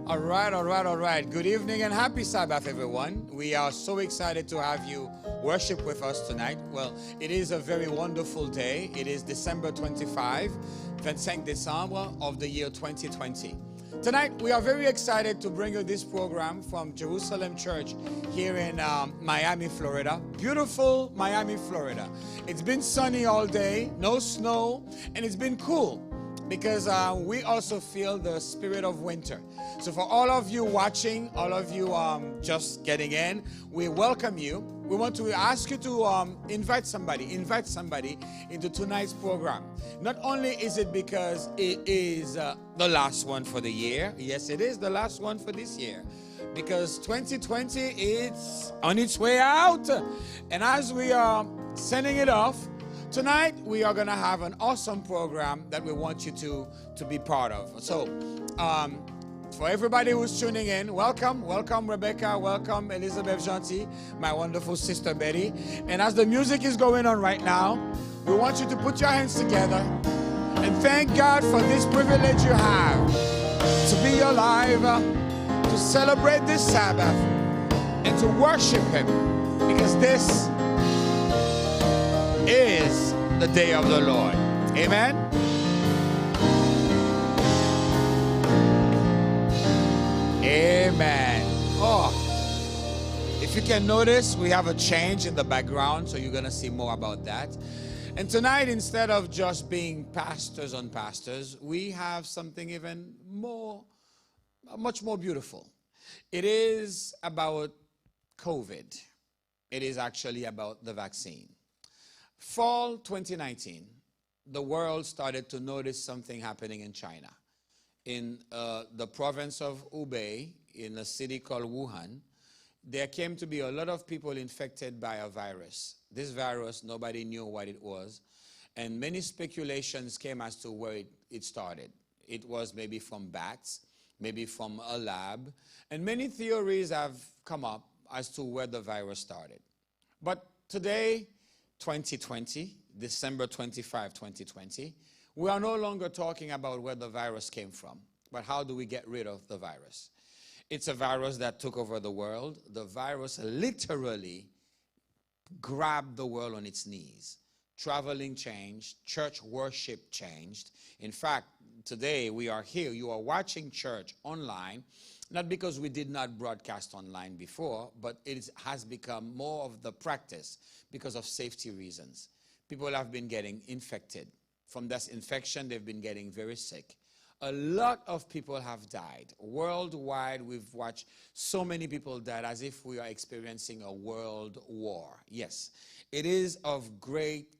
All right. Good evening and happy Sabbath, everyone. We are so excited to have you worship with us tonight. Well, it is a very wonderful day. It is December 25, 25 December of the year 2020. Tonight, we are very excited to bring you this program from Jerusalem Church here in Miami, Florida. Beautiful Miami, Florida. It's been sunny all day, no snow, and it's been cool because we also feel the spirit of winter. So for all of you watching, all of you just getting in, we welcome you. We want to ask you to invite somebody into tonight's program. Not only is it because it is the last one for the year. Yes, it is the last one for this year. Because 2020 is on its way out. And as we are sending it off, tonight we are going to have an awesome program that we want you to be part of. So, for everybody who's tuning in, welcome Rebecca, welcome Elizabeth Gentil, my wonderful sister Betty. And as the music is going on right now, we want you to put your hands together and thank God for this privilege you have to be alive, to celebrate this Sabbath, and to worship Him, because this is the day of the Lord. Amen. Amen. Oh, if you can notice, we have a change in the background, so you're going to see more about that. And tonight, instead of just being pastors on pastors, we have something even more, much more beautiful. It is about COVID. It is actually about the vaccine. Fall 2019, the world started to notice something happening in China. In the province of Hubei, in a city called Wuhan, there came to be a lot of people infected by a virus. This virus, nobody knew what it was, and many speculations came as to where it started. It was maybe from bats, maybe from a lab, and many theories have come up as to where the virus started. But today, 2020, December 25, 2020, we are no longer talking about where the virus came from, but how do we get rid of the virus? It's a virus that took over the world. The virus literally grabbed the world on its knees. Traveling changed. Church worship changed. In fact, today we are here. You are watching church online, not because we did not broadcast online before, but it has become more of the practice because of safety reasons. People have been getting infected. From this infection, they've been getting very sick. A lot of people have died. Worldwide, we've watched so many people die as if we are experiencing a world war. Yes, it is of great,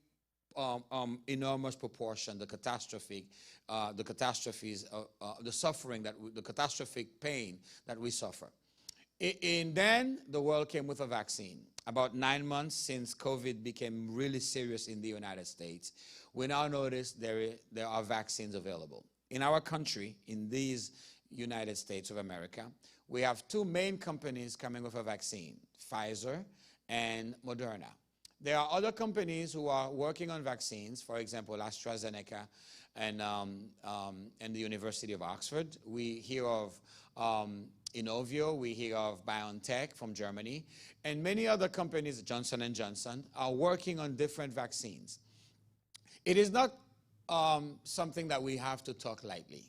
enormous proportion, the catastrophes, the suffering, the catastrophic pain that we suffer. And then the world came with a vaccine. About 9 months since COVID became really serious in the United States, we now notice there are vaccines available. In our country, in these United States of America, we have two main companies coming with a vaccine, Pfizer and Moderna. There are other companies who are working on vaccines, for example, AstraZeneca and the University of Oxford. We hear of Inovio, we hear of BioNTech from Germany, and many other companies, Johnson & Johnson, are working on different vaccines. It is not something that we have to talk lightly.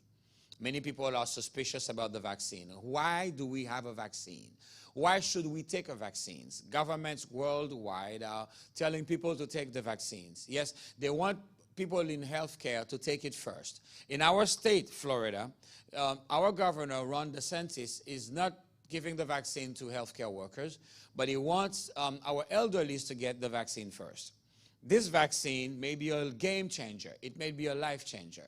Many people are suspicious about the vaccine. Why do we have a vaccine? Why should we take a vaccine? Governments worldwide are telling people to take the vaccines. Yes, they want people in healthcare to take it first. In our state, Florida, our governor, Ron DeSantis, is not giving the vaccine to healthcare workers, but he wants our elderly to get the vaccine first. This vaccine may be a game changer. It may be a life changer.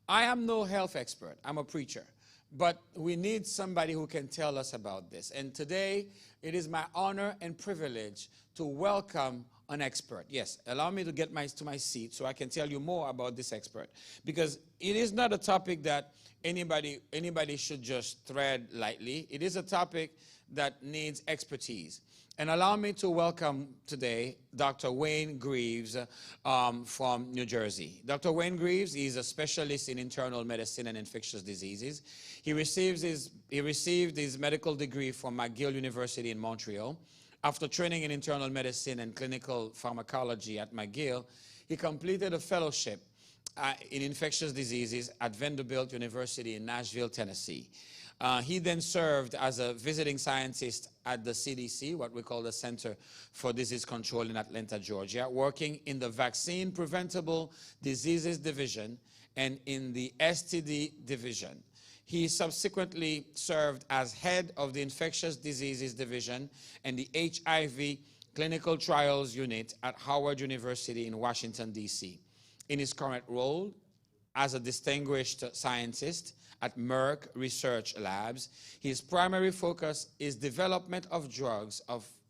I am no health expert. I'm a preacher. But we need somebody who can tell us about this. And today, it is my honor and privilege to welcome an expert. Yes, allow me to get to my seat so I can tell you more about this expert. Because it is not a topic that anybody should just thread lightly. It is a topic that needs expertise. And allow me to welcome today Dr. Wayne Greaves from New Jersey. Dr. Wayne Greaves is a specialist in internal medicine and infectious diseases. He received his medical degree from McGill University in Montreal. After training in internal medicine and clinical pharmacology at McGill, he completed a fellowship in infectious diseases at Vanderbilt University in Nashville, Tennessee. He then served as a visiting scientist at the CDC, what we call the Center for Disease Control in Atlanta, Georgia, working in the Vaccine Preventable Diseases Division and in the STD Division. He subsequently served as head of the Infectious Diseases Division and the HIV Clinical Trials Unit at Howard University in Washington, D.C. In his current role as a distinguished scientist at Merck Research Labs, his primary focus is development of drugs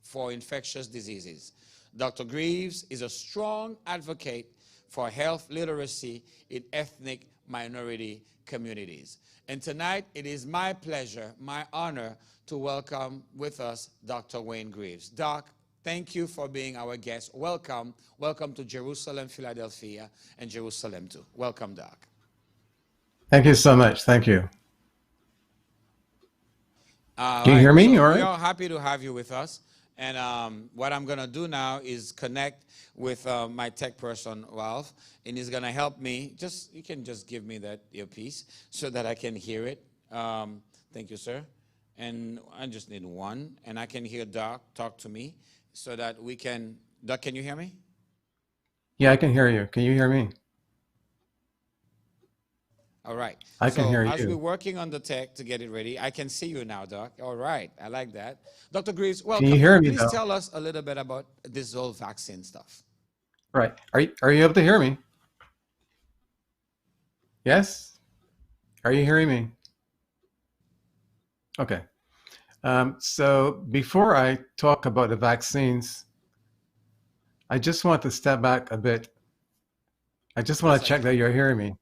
for infectious diseases. Dr. Greaves is a strong advocate for health literacy in ethnic minority communities. And tonight, it is my pleasure, my honor, to welcome with us Dr. Wayne Greaves. Doc, thank you for being our guest. Welcome. Welcome to Jerusalem, Philadelphia, and Jerusalem too. Welcome, Doc. Thank you so much. Thank you. Can you hear me? All right. We are happy to have you with us. And what I'm going to do now is connect with my tech person, Ralph, and he's going to help me. You can just give me that earpiece so that I can hear it. Thank you, sir. And I just need one, and I can hear Doc talk to me so that we can. Doc, can you hear me? Yeah, I can hear you. Can you hear me? All right. I can hear you. As we're working on the tech to get it ready, I can see you now, Doc. All right. I like that. Dr. Greaves, welcome. Can you hear me, Please though? tell us a little bit about this whole vaccine stuff. Right. Are you able to hear me? Yes? Are you hearing me? Okay. So before I talk about the vaccines, I just want to step back a bit. I just want to check that you're hearing me.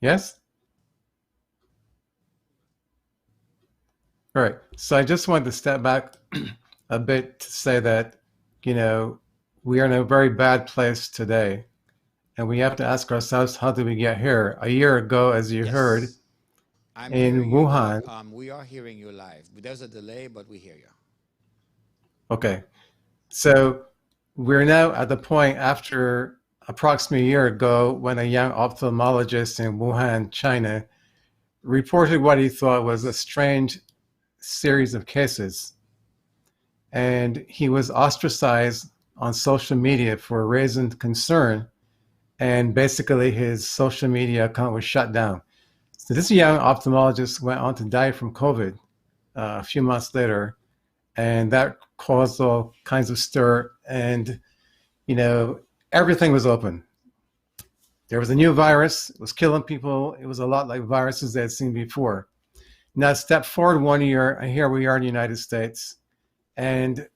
Yes? All right. So I just wanted to step back a bit to say that, we are in a very bad place today. And we have to ask ourselves, how did we get here? A year ago, as you heard, in Wuhan. We are hearing you live. There's a delay, but we hear you. Okay. So we're now at the point after approximately a year ago when a young ophthalmologist in Wuhan, China, reported what he thought was a strange series of cases. And he was ostracized on social media for raising concern. And basically his social media account was shut down. So this young ophthalmologist went on to die from COVID a few months later. And that caused all kinds of stir. And, everything was open. There was a new virus. It was killing people. It was a lot like viruses they had seen before. Now, step forward 1 year, and here we are in the United States. And,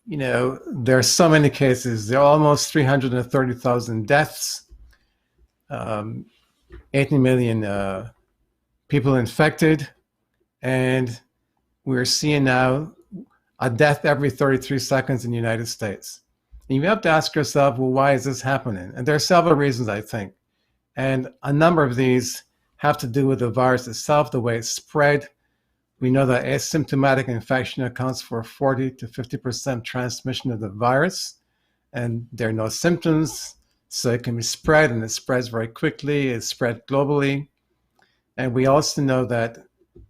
there are so many cases. There are almost 330,000 deaths, 80 million people infected. And we're seeing now a death every 33 seconds in the United States. And you have to ask yourself, well, why is this happening? And there are several reasons, I think. And a number of these have to do with the virus itself, the way it's spread. We know that asymptomatic infection accounts for 40 to 50% transmission of the virus. And there are no symptoms, so it can be spread, and it spreads very quickly. It's spread globally. And we also know that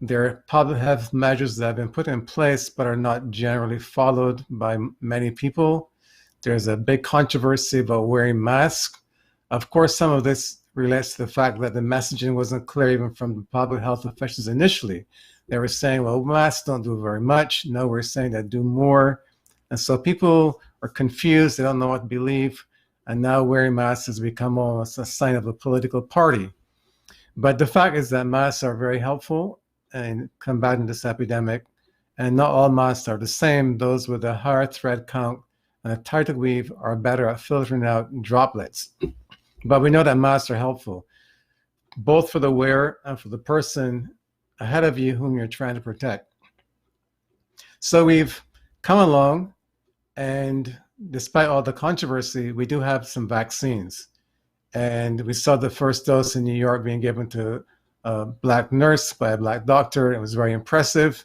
there are public health measures that have been put in place but are not generally followed by many people. There's a big controversy about wearing masks. Of course, some of this relates to the fact that the messaging wasn't clear even from the public health officials initially. They were saying, well, masks don't do very much. No, we're saying that do more. And so people are confused. They don't know what to believe. And now wearing masks has become almost a sign of a political party. But the fact is that masks are very helpful in combating this epidemic. And not all masks are the same. Those with a higher thread count and a tighter weave are better at filtering out droplets. But we know that masks are helpful, both for the wearer and for the person ahead of you whom you're trying to protect. So we've come along And despite all the controversy, we do have some vaccines. And we saw the first dose in New York being given to a Black nurse by a Black doctor. It was very impressive.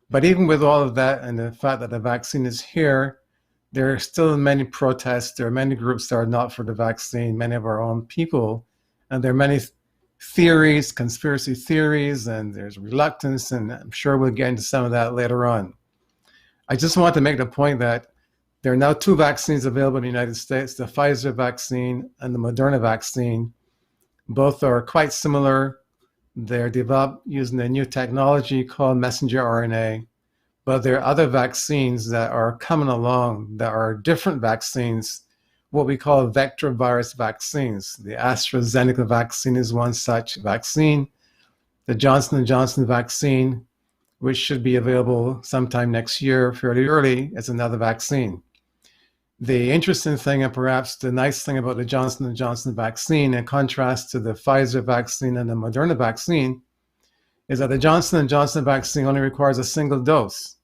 But even with all of that and the fact that the vaccine is here, there are still many protests. There are many groups that are not for the vaccine, many of our own people. And there are many theories, conspiracy theories, and there's reluctance. And I'm sure we'll get into some of that later on. I just want to make the point that there are now 2 vaccines available in the United States, the Pfizer vaccine and the Moderna vaccine. Both are quite similar. They're developed using a new technology called messenger RNA. But there are other vaccines that are coming along that are different vaccines, what we call vector virus vaccines. The AstraZeneca vaccine is one such vaccine. The Johnson & Johnson vaccine, which should be available sometime next year, fairly early, is another vaccine. The interesting thing, and perhaps the nice thing about the Johnson & Johnson vaccine, in contrast to the Pfizer vaccine and the Moderna vaccine, is that the Johnson & Johnson vaccine only requires a single dose.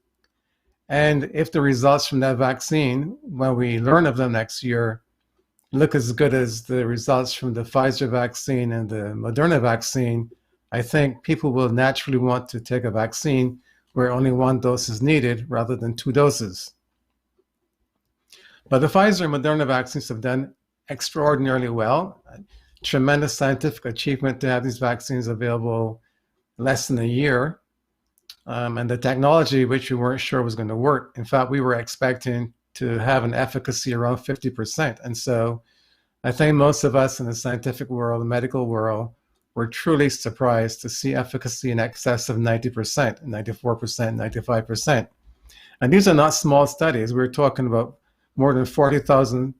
And if the results from that vaccine, when we learn of them next year, look as good as the results from the Pfizer vaccine and the Moderna vaccine, I think people will naturally want to take a vaccine where only 1 dose is needed rather than 2 doses. But the Pfizer and Moderna vaccines have done extraordinarily well. Tremendous scientific achievement to have these vaccines available less than a year. And the technology, which we weren't sure was going to work. In fact, we were expecting to have an efficacy around 50%. And so I think most of us in the scientific world, the medical world, were truly surprised to see efficacy in excess of 90%, 94%, 95%. And these are not small studies. We're talking about more than 40,000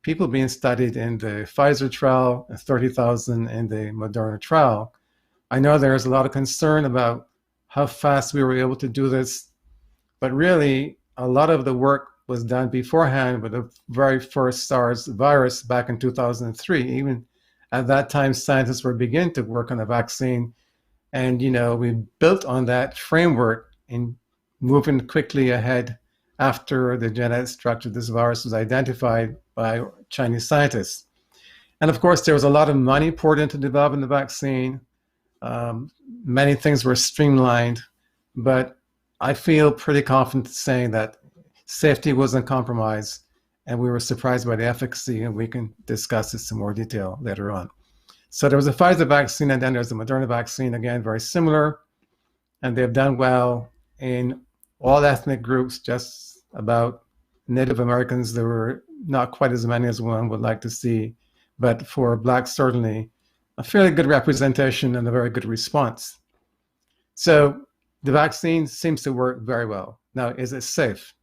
people being studied in the Pfizer trial and 30,000 in the Moderna trial. I know there's a lot of concern about how fast we were able to do this, but really a lot of the work was done beforehand with the very first SARS virus back in 2003. Even at that time, scientists were beginning to work on a vaccine, and we built on that framework in moving quickly ahead after the genetic structure of this virus was identified by Chinese scientists. And of course, there was a lot of money poured into developing the vaccine. Many things were streamlined, but I feel pretty confident saying that safety wasn't compromised, and we were surprised by the efficacy, and we can discuss this in more detail later on. So there was a Pfizer vaccine, and then there's the Moderna vaccine, again, very similar, and they've done well in all ethnic groups, just about. Native Americans, there were not quite as many as one would like to see, but for Blacks, certainly a fairly good representation and a very good response. So the vaccine seems to work very well. Now, is it safe?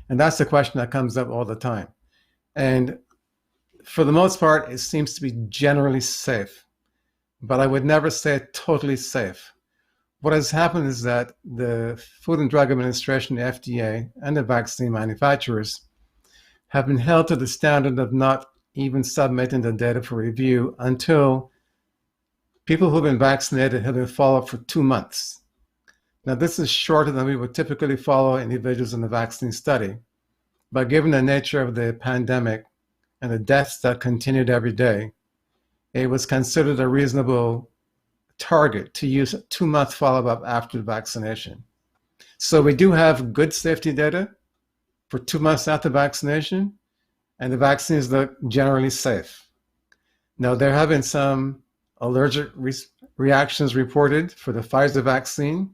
And that's the question that comes up all the time. And for the most part, it seems to be generally safe, but I would never say totally safe. What has happened is that the Food and Drug Administration, the FDA, and the vaccine manufacturers have been held to the standard of not even submitting the data for review until people who've been vaccinated have been followed for 2 months. Now, this is shorter than we would typically follow individuals in the vaccine study, but given the nature of the pandemic and the deaths that continued every day, it was considered a reasonable target to use a 2-month follow-up after vaccination. So we do have good safety data for 2 months after vaccination, and the vaccines look generally safe. Now, there have been some allergic reactions reported for the Pfizer vaccine,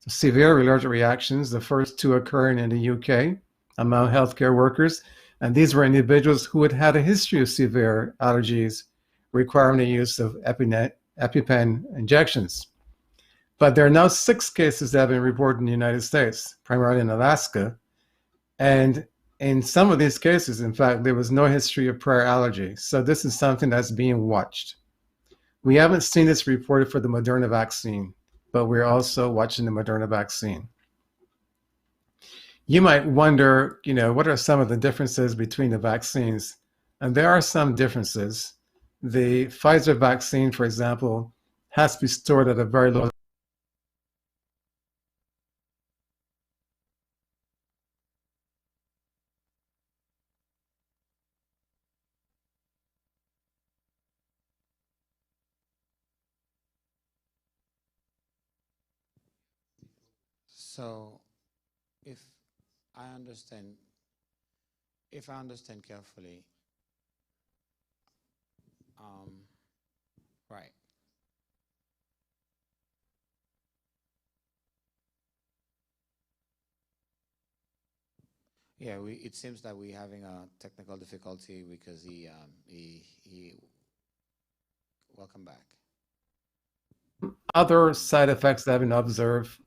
severe allergic reactions, the first 2 occurring in the UK among healthcare workers. And these were individuals who had had a history of severe allergies requiring the use of EpiPen injections. But there are now 6 cases that have been reported in the United States, primarily in Alaska. And in some of these cases, in fact, there was no history of prior allergy. So this is something that's being watched. We haven't seen this reported for the Moderna vaccine, but we're also watching the Moderna vaccine. You might wonder, what are some of the differences between the vaccines? And there are some differences. The Pfizer vaccine, for example, has to be stored at a very low So, if I understand, if I understand carefully, right. Yeah, it seems that we're having a technical difficulty because he welcome back. Other side effects that have been observed,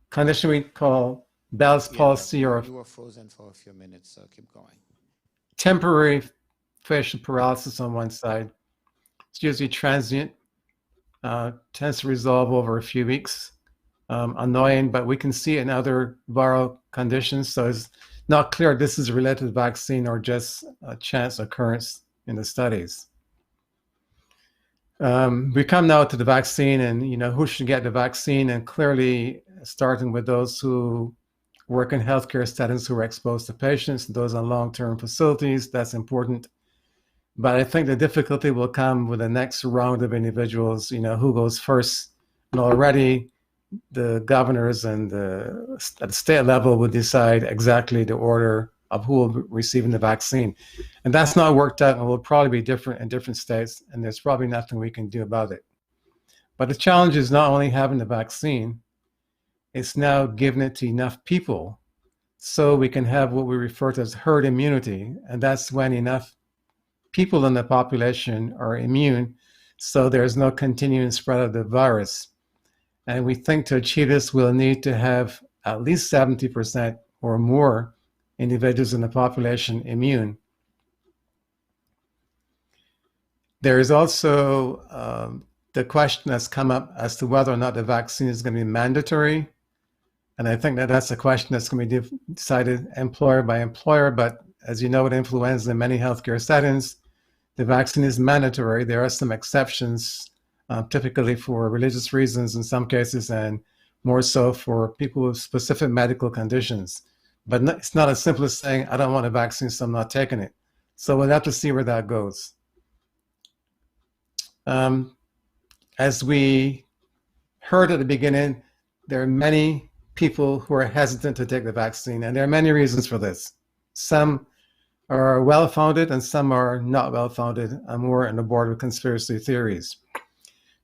condition we call Bell's palsy, or you were frozen for a few minutes, so keep going. temporary facial paralysis on one side. It's usually transient, tends to resolve over a few weeks. Annoying, but we can see it in other viral conditions. So it's not clear this is related to the vaccine or just a chance occurrence in the studies. We come now to the vaccine, and who should get the vaccine, and clearly starting with those who work in healthcare settings who are exposed to patients, those on long-term facilities, that's important. But I think the difficulty will come with the next round of individuals, who goes first. And already the governors and at the state level will decide exactly the order of who will be receiving the vaccine. And that's not worked out, and will probably be different in different states, and there's probably nothing we can do about it. But the challenge is not only having the vaccine, it's now giving it to enough people so we can have what we refer to as herd immunity. And that's when enough people in the population are immune, so there's no continuing spread of the virus. And we think to achieve this, we'll need to have at least 70% or more individuals in the population immune. There is also the question that's come up as to whether or not the vaccine is going to be mandatory. And I think that that's a question that's going to be decided employer by employer. But as you know, with influenza in many healthcare settings, the vaccine is mandatory. There are some exceptions, typically for religious reasons in some cases, and more so for people with specific medical conditions. But it's not as simple as saying, I don't want a vaccine, so I'm not taking it. So we'll have to see where that goes. As we heard at the beginning, there are many people who are hesitant to take the vaccine, and there are many reasons for this. Some are well-founded and some are not well-founded. I'm more on the board with conspiracy theories.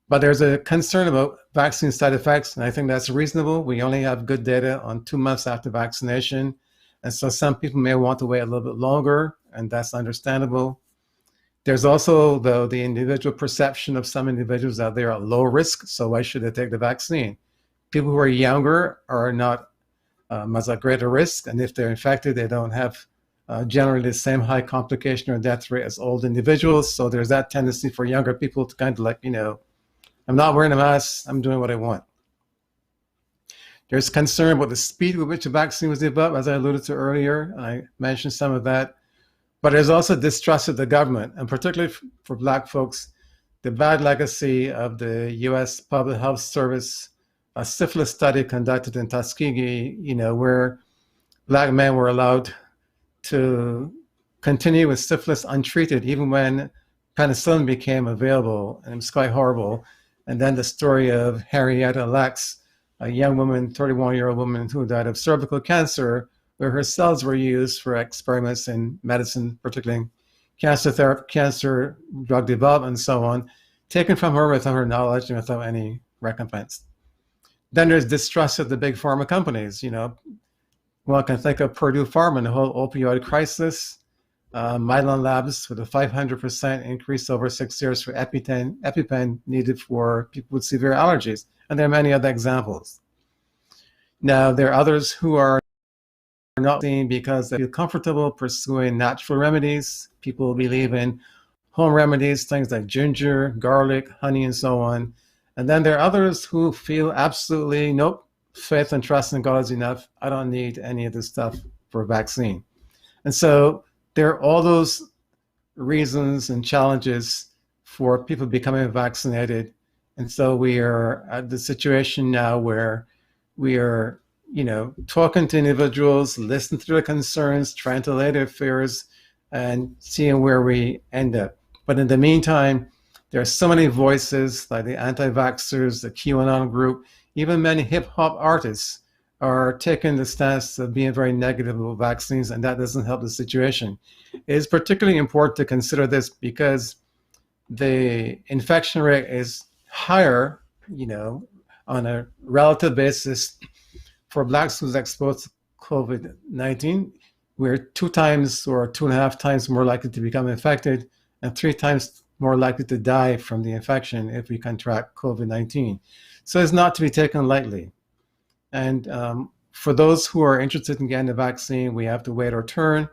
But there's a concern about vaccine side effects, and I think that's reasonable. We only have good data on 2 months after vaccination, and so some people may want to wait a little bit longer, and that's understandable. There's also, though, the individual perception of some individuals that they're at low risk, so why should they take the vaccine? People who are younger are not as at greater risk, and if they're infected, they don't have generally the same high complication or death rate as old individuals. So there's that tendency for younger people to kind of like, I'm not wearing a mask, I'm doing what I want. There's concern about the speed with which the vaccine was developed, as I alluded to earlier. I mentioned some of that. But there's also distrust of the government, and particularly for Black folks, the bad legacy of the U.S. Public Health Service, a syphilis study conducted in Tuskegee, where Black men were allowed to continue with syphilis untreated, even when penicillin became available, and it was quite horrible. And then the story of Henrietta Lacks, a young woman, 31-year-old woman who died of cervical cancer, where her cells were used for experiments in medicine, particularly cancer therapy, cancer drug development, and so on, taken from her without her knowledge and without any recompense. Then there's distrust of the big pharma companies. One can think of Purdue Pharma and the whole opioid crisis, Mylan Labs with a 500% increase over 6 years for EpiPen needed for people with severe allergies. And there are many other examples. Now, there are others who are not seen because they feel comfortable pursuing natural remedies. People believe in home remedies, things like ginger, garlic, honey, and so on. And then there are others who feel absolutely, nope, faith and trust in God is enough. I don't need any of this stuff for a vaccine. And so there are all those reasons and challenges for people becoming vaccinated. And so we are at the situation now where we are, talking to individuals, listening to their concerns, trying to allay their fears, and seeing where we end up. But in the meantime, there are so many voices like the AntiVaxxers, the QAnon group, Even many hip hop artists are taking the stance of being very negative about vaccines, and that doesn't help the situation. It is particularly important to consider this because the infection rate is higher, on a relative basis for blacks who's exposed to COVID-19. We're 2 times or 2.5 times more likely to become infected and 3 times more likely to die from the infection if we contract COVID-19. So it's not to be taken lightly. And for those who are interested in getting the vaccine, we have to wait our turn.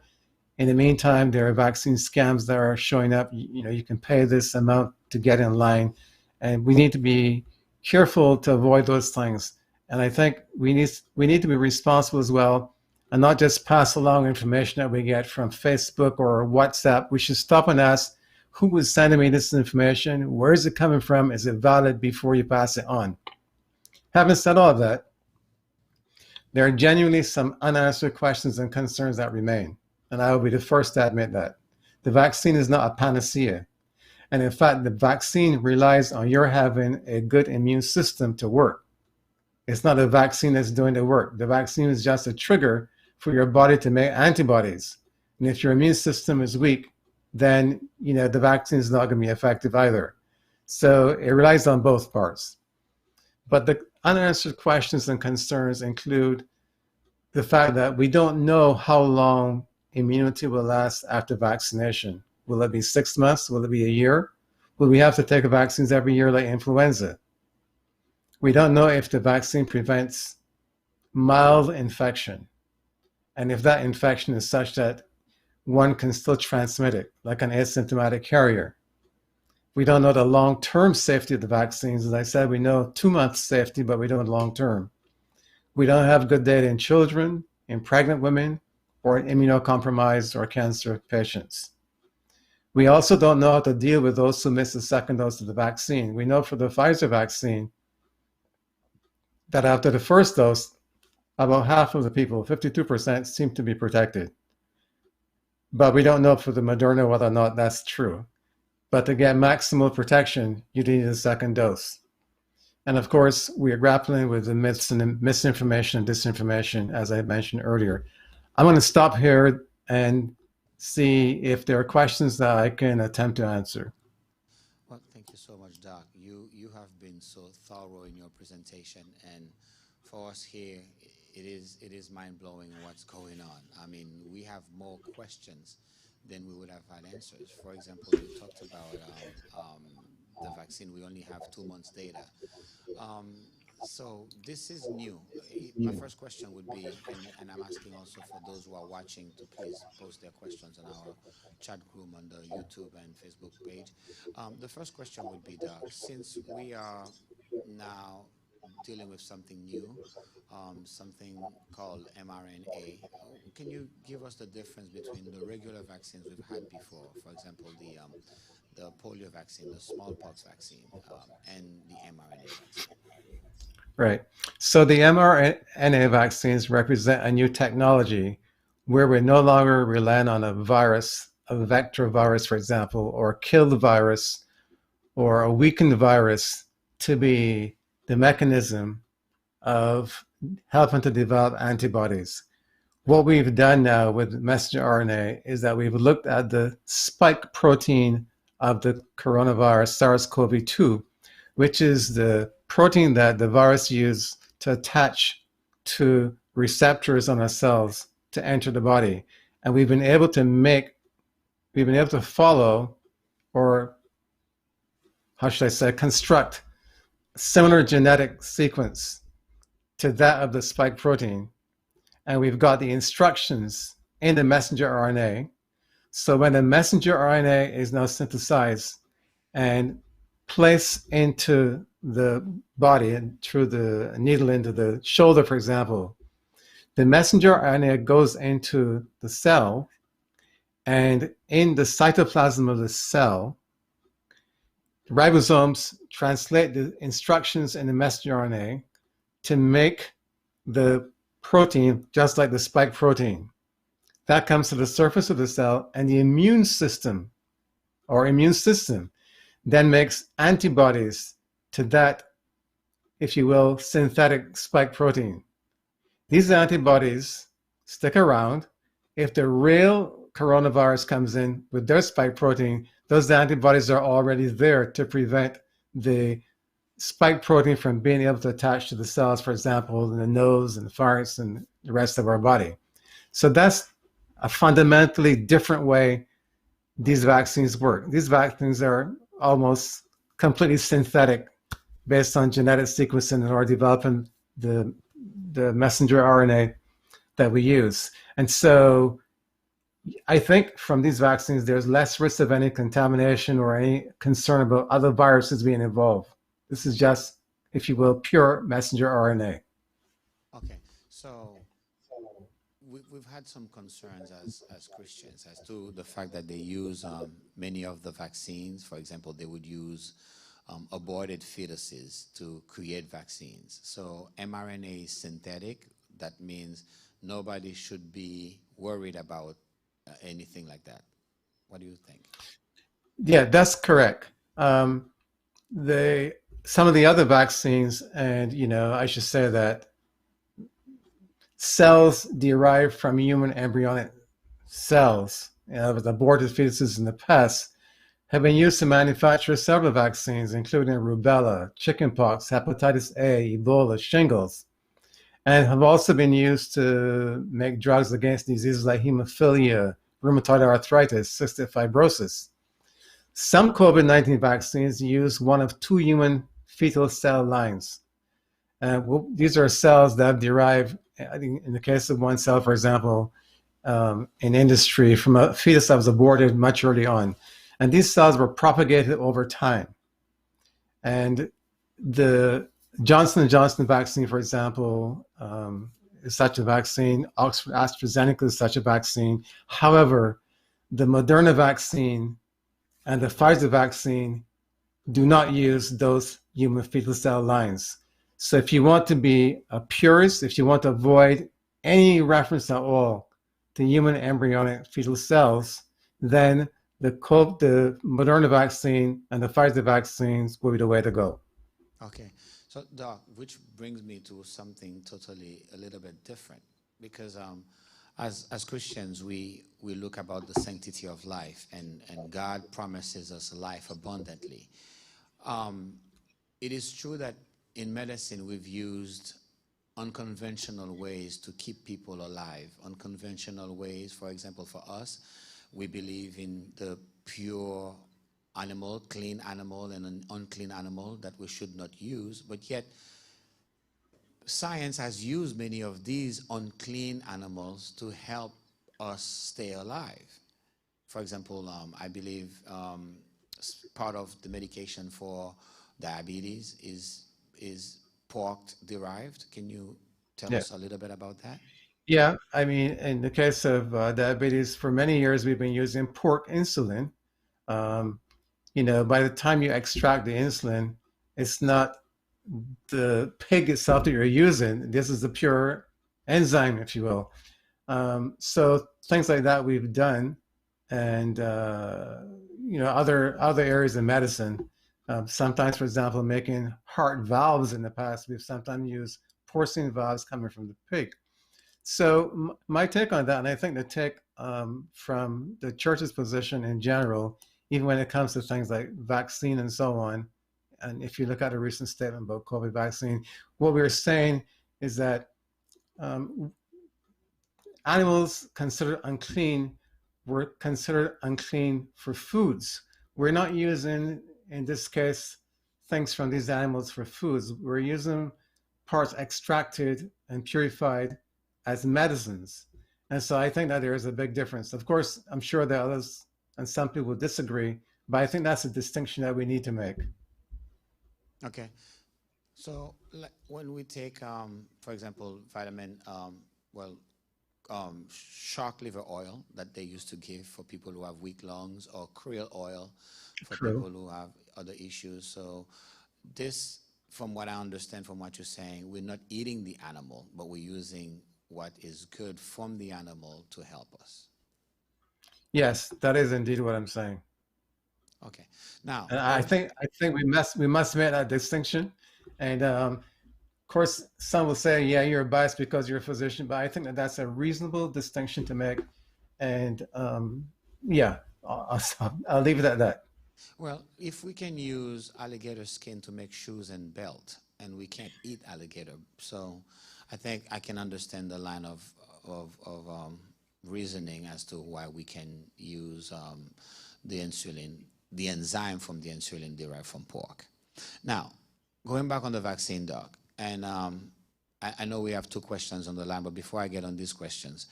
In the meantime, there are vaccine scams that are showing up. You can pay this amount to get in line, and we need to be careful to avoid those things. And I think we need to be responsible as well, and not just pass along information that we get from Facebook or WhatsApp. We should stop and ask, who is sending me this information? Where is it coming from? Is it valid before you pass it on? Having said all of that, there are genuinely some unanswered questions and concerns that remain. And I will be the first to admit that. The vaccine is not a panacea. And in fact, the vaccine relies on your having a good immune system to work. It's not a vaccine that's doing the work. The vaccine is just a trigger for your body to make antibodies. And if your immune system is weak, then the vaccine is not going to be effective either. So it relies on both parts. But the unanswered questions and concerns include the fact that we don't know how long immunity will last after vaccination. Will it be 6 months? Will it be a year? Will we have to take vaccines every year like influenza? We don't know if the vaccine prevents mild infection, and if that infection is such that one can still transmit it, like an asymptomatic carrier. We don't know the long-term safety of the vaccines. As I said, we know 2 months safety, but we don't know long-term. We don't have good data in children, in pregnant women, or in immunocompromised or cancer patients. We also don't know how to deal with those who miss the second dose of the vaccine. We know for the Pfizer vaccine that after the first dose, about half of the people, 52%, seem to be protected. But we don't know for the Moderna whether or not that's true. But to get maximal protection, you need a second dose. And of course, we are grappling with the myths and misinformation and disinformation, as I mentioned earlier. I'm going to stop here and see if there are questions that I can attempt to answer. Well, thank you so much, Doc. You have been so thorough in your presentation, and for us here, it is mind-blowing what's going on. I mean, we have more questions than we would have had answers. For example, you talked about the vaccine. We only have 2 months data. So this is new. My first question would be, and I'm asking also for those who are watching to please post their questions on our chat room on the YouTube and Facebook page. The first question would be, Doc, since we are now dealing with something new, something called mRNA, can you give us the difference between the regular vaccines we've had before, for example, the polio vaccine, the smallpox vaccine, and the mRNA vaccine? Right. So the mRNA vaccines represent a new technology where we're no longer relying on a virus, a vector virus, for example, or a killed virus or a weakened virus to be the mechanism of helping to develop antibodies. What we've done now with messenger RNA is that we've looked at the spike protein of the coronavirus, SARS-CoV-2, which is the protein that the virus uses to attach to receptors on our cells to enter the body. And we've been able to follow, or how should I say, construct similar genetic sequence to that of the spike protein. And we've got the instructions in the messenger RNA. So when the messenger RNA is now synthesized and placed into the body and through the needle into the shoulder, for example, the messenger RNA goes into the cell, and in the cytoplasm of the cell, ribosomes translate the instructions in the messenger RNA to make the protein just like the spike protein. That comes to the surface of the cell, and the immune system then makes antibodies to that if you will, synthetic spike protein. These antibodies stick around. If the real coronavirus comes in with their spike protein, those antibodies are already there to prevent the spike protein from being able to attach to the cells, for example, in the nose and the pharynx and the rest of our body. So that's a fundamentally different way these vaccines work. These vaccines are almost completely synthetic based on genetic sequencing or developing the messenger RNA that we use. And so I think from these vaccines, there's less risk of any contamination or any concern about other viruses being involved. This is just, if you will, pure messenger RNA. Okay, so we've had some concerns as Christians as to the fact that they use many of the vaccines. For example, they would use aborted fetuses to create vaccines. So mRNA is synthetic. That means nobody should be worried about anything like that. What do you think? Yeah, that's correct. Some of the other vaccines, and I should say that cells derived from human embryonic cells, with aborted fetuses in the past, have been used to manufacture several vaccines, including rubella, chickenpox, hepatitis A, Ebola, shingles, and have also been used to make drugs against diseases like hemophilia, rheumatoid arthritis, cystic fibrosis. Some COVID-19 vaccines use one of two human fetal cell lines. These are cells that have derived, I think in the case of one cell, for example, in industry, from a fetus that was aborted much early on. And these cells were propagated over time. And the Johnson & Johnson vaccine, for example, is such a vaccine. Oxford AstraZeneca is such a vaccine. However, the Moderna vaccine and the Pfizer vaccine do not use those human fetal cell lines. So if you want to be a purist, if you want to avoid any reference at all to human embryonic fetal cells, then the Moderna vaccine and the Pfizer vaccines will be the way to go. Okay, so Doc, which brings me to something totally a little bit different, because as Christians, we look about the sanctity of life, and God promises us life abundantly. It is true that in medicine we've used unconventional ways to keep people alive. Unconventional ways, for example, for us, we believe in the pure animal, clean animal, and an unclean animal that we should not use, but yet science has used many of these unclean animals to help us stay alive. For example, I believe part of the medication for diabetes is pork derived. Can you tell us a little bit about that? Yeah, I mean, in the case of diabetes, for many years we've been using pork insulin. By the time you extract the insulin, it's not the pig itself that you're using. This is the pure enzyme, if you will. So things like that we've done, and other areas of medicine. Sometimes, for example, making heart valves in the past, we've sometimes used porcine valves coming from the pig. So my take on that, and I think the take from the church's position in general, even when it comes to things like vaccine and so on, and if you look at a recent statement about COVID vaccine, what we're saying is that animals considered unclean were considered unclean for foods. We're not using, in this case, things from these animals for foods. We're using parts extracted and purified as medicines. And so I think that there is a big difference. Of course, I'm sure that others and some people disagree, but I think that's a distinction that we need to make. Okay. So when we take, for example, shark liver oil that they used to give for people who have weak lungs, or krill oil for people who have other issues. So this, from what I understand from what you're saying, we're not eating the animal, but we're using what is good from the animal to help us. Yes, that is indeed what I'm saying. Okay. Now, and I think we must make that distinction. And course, some will say, yeah, you're biased because you're a physician, but I think that that's a reasonable distinction to make. And yeah, I'll leave it at that. Well, if we can use alligator skin to make shoes and belt, and we can't eat alligator, so I think I can understand the line of reasoning as to why we can use the insulin, the enzyme from the insulin derived from pork. Now, going back on the vaccine, Doc, and I know we have two questions on the line, but before I get on these questions,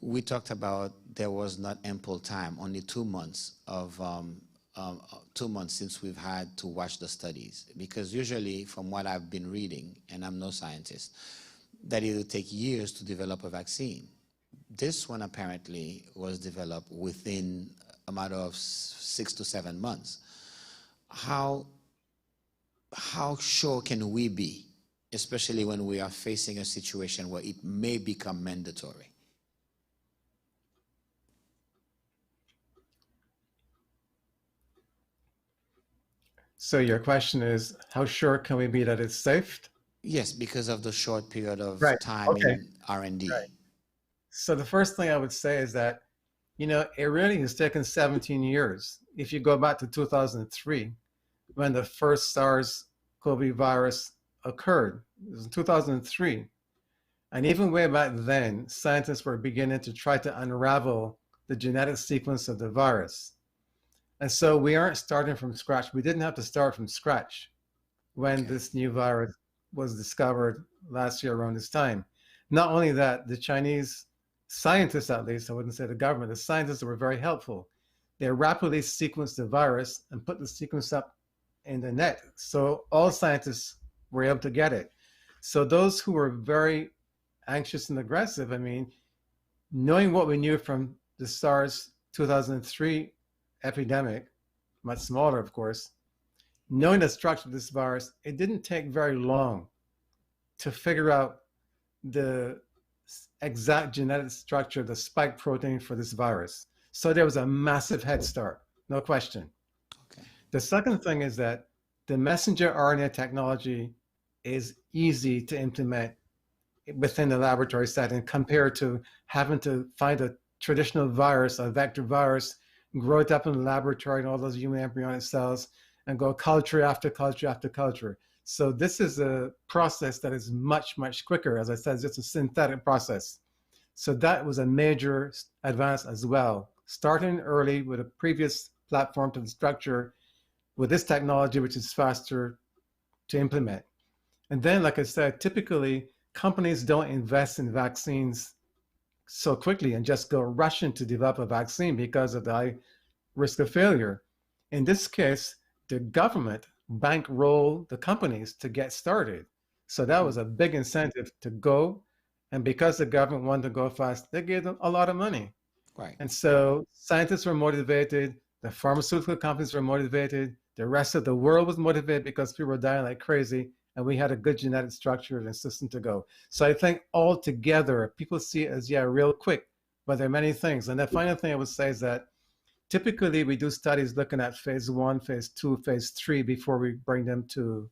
we talked about there was not ample time, only 2 months of 2 months since we've had to watch the studies, because usually from what I've been reading, and I'm no scientist, that it would take years to develop a vaccine. This one apparently was developed within a matter of 6 to 7 months. How sure can we be, especially when we are facing a situation where it may become mandatory? So your question is, how sure can we be that it's safe? Yes, because of the short period of Right. time Okay. in R&D. Right. So the first thing I would say is that, it really has taken 17 years. If you go back to 2003, when the first SARS-CoV virus occurred, it was in 2003. And even way back then, scientists were beginning to try to unravel the genetic sequence of the virus. And so we aren't starting from scratch. We didn't have to start from scratch when this new virus was discovered last year around this time. Not only that, the Chinese scientists, at least, I wouldn't say the government, the scientists were very helpful. They rapidly sequenced the virus and put the sequence up in the net. So all scientists were able to get it. So those who were very anxious and aggressive, knowing what we knew from the SARS 2003 epidemic, much smaller, of course, knowing the structure of this virus, it didn't take very long to figure out the exact genetic structure of the spike protein for this virus. So there was a massive head start, no question. Okay. The second thing is that the messenger RNA technology is easy to implement within the laboratory setting compared to having to find a traditional virus, a vector virus, grow it up in the laboratory and all those human embryonic cells and go culture after culture after culture. So this is a process that is much, much quicker. As I said, it's just a synthetic process. So that was a major advance as well. Starting early with a previous platform to the structure with this technology, which is faster to implement. And then, like I said, typically companies don't invest in vaccines so quickly and just go rushing to develop a vaccine because of the high risk of failure. In this case, the government bankrolled the companies to get started. So that was a big incentive to go. And because the government wanted to go fast, they gave them a lot of money. Right. And so scientists were motivated, the pharmaceutical companies were motivated, the rest of the world was motivated because people were dying like crazy, and we had a good genetic structure and system to go. So I think altogether, people see it as, real quick, but there are many things. And the final thing I would say is that typically we do studies looking at phase 1, phase 2, phase 3 before we bring them to,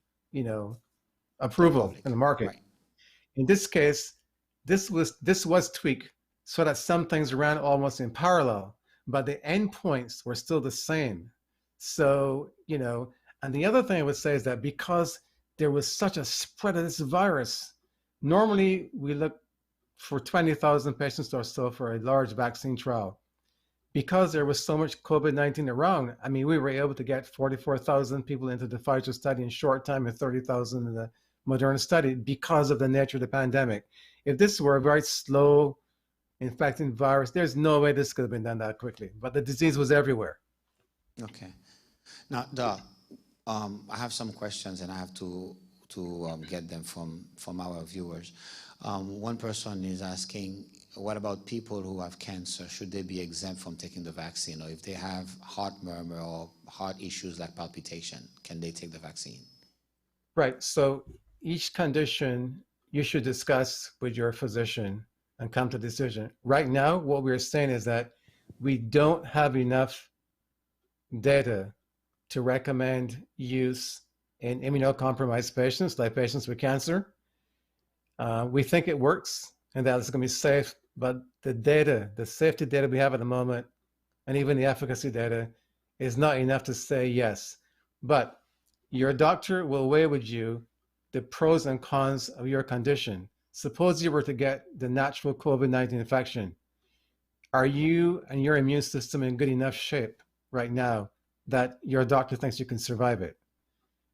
approval in the market. Right. In this case, this was tweaked so that some things ran almost in parallel, but the endpoints were still the same. So, and the other thing I would say is that because there was such a spread of this virus, normally we look for 20,000 patients or so for a large vaccine trial. Because there was so much COVID-19 around, we were able to get 44,000 people into the Pfizer study in short time and 30,000 in the Moderna study because of the nature of the pandemic. If this were a very slow infecting virus, there's no way this could have been done that quickly, but the disease was everywhere. Okay. Now, Doc, I have some questions and I have to get them from our viewers. One person is asking, what about people who have cancer? Should they be exempt from taking the vaccine? Or if they have heart murmur or heart issues like palpitation, can they take the vaccine? Right. So each condition you should discuss with your physician and come to a decision. Right now, what we're saying is that we don't have enough data to recommend use in immunocompromised patients, like patients with cancer. We think it works and that it's going to be safe, but the data, the safety data we have at the moment, and even the efficacy data, is not enough to say yes. But your doctor will weigh with you the pros and cons of your condition. Suppose you were to get the natural COVID-19 infection. Are you and your immune system in good enough shape right now that your doctor thinks you can survive it?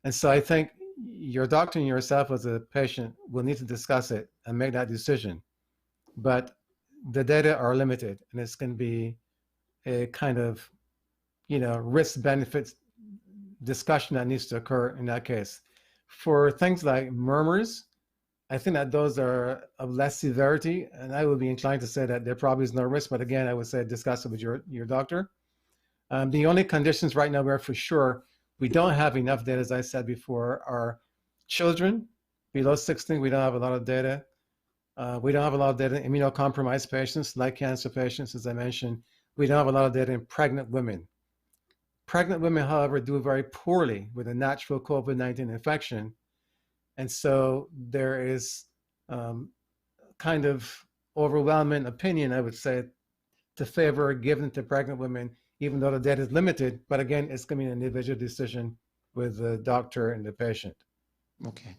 And so I think your doctor and yourself as a patient will need to discuss it and make that decision. But the data are limited, and it's going to be a kind of, risk benefits discussion that needs to occur in that case. For things like murmurs, I think that those are of less severity, and I would be inclined to say that there probably is no risk, but again, I would say discuss it with your doctor. The only conditions right now where for sure we don't have enough data, as I said before, are children below 16. We don't have a lot of data. We don't have a lot of data in immunocompromised patients, like cancer patients, as I mentioned. We don't have a lot of data in pregnant women. Pregnant women, however, do very poorly with a natural COVID-19 infection. And so there is kind of overwhelming opinion, I would say, to favor giving to pregnant women, even though the data is limited. But again, it's going to be an individual decision with the doctor and the patient. Okay.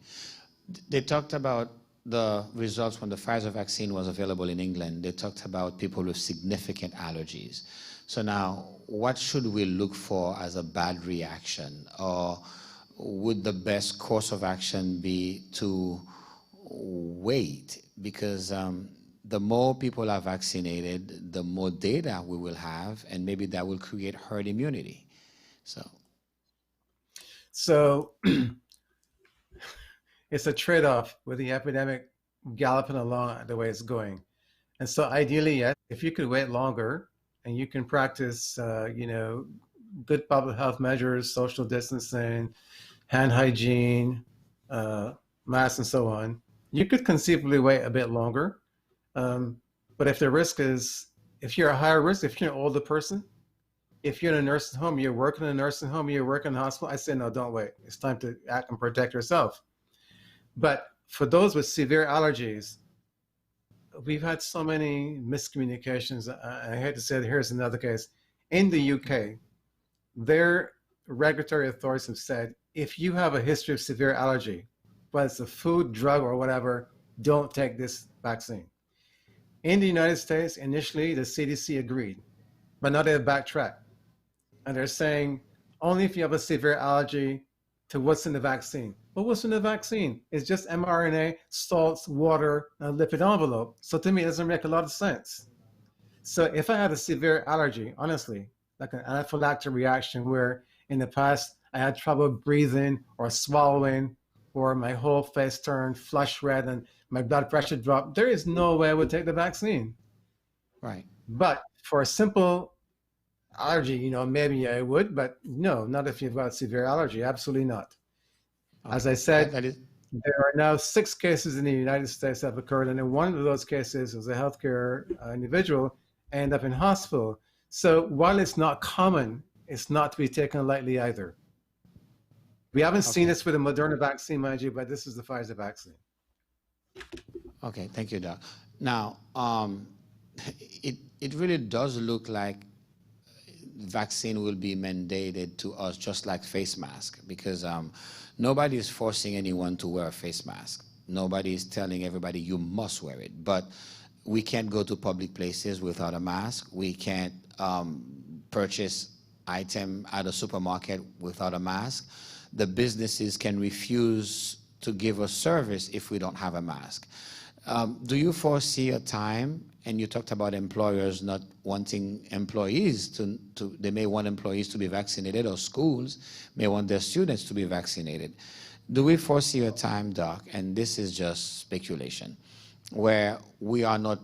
They talked about the results when the Pfizer vaccine was available in England. They talked about people with significant allergies. So now, what should we look for as a bad reaction? Or would the best course of action be to wait? Because the more people are vaccinated, the more data we will have, and maybe that will create herd immunity. So it's a trade-off with the epidemic galloping along the way it's going. And so ideally, yes, if you could wait longer and you can practice, good public health measures, social distancing, hand hygiene, masks, and so on, you could conceivably wait a bit longer. But if the risk is, if you're a higher risk, if you're an older person, if you're in a nursing home, you're working in a nursing home, you're working in a hospital, I say, no, don't wait. It's time to act and protect yourself. But for those with severe allergies, we've had so many miscommunications. I hate to say it, here's another case. In the UK, their regulatory authorities have said, if you have a history of severe allergy, whether it's a food, drug, or whatever, don't take this vaccine. In the United States, initially, the CDC agreed, but now they've backtracked. And they're saying, only if you have a severe allergy to what's in the vaccine. But what's in the vaccine? It's just mRNA, salts, water, and a lipid envelope. So to me, it doesn't make a lot of sense. So if I had a severe allergy, honestly, like an anaphylactic reaction where in the past I had trouble breathing or swallowing, or my whole face turned flush red and my blood pressure dropped, there is no way I would take the vaccine. Right. But for a simple allergy, maybe I would, but no, not if you've got severe allergy. Absolutely not. Okay. As I said, there are now 6 cases in the United States that have occurred, and in one of those cases was a healthcare individual ended up in hospital. So while it's not common, it's not to be taken lightly either. We haven't seen this with the Moderna vaccine, mind you, but this is the Pfizer vaccine. Okay, thank you, Doc. Now, it really does look like vaccine will be mandated to us just like face mask, because nobody is forcing anyone to wear a face mask. Nobody is telling everybody you must wear it, but we can't go to public places without a mask. We can't purchase item at a supermarket without a mask. The businesses can refuse to give us service if we don't have a mask. Do you foresee a time, and you talked about employers not wanting employees they may want employees to be vaccinated, or schools may want their students to be vaccinated. Do we foresee a time, Doc, and this is just speculation, where we are not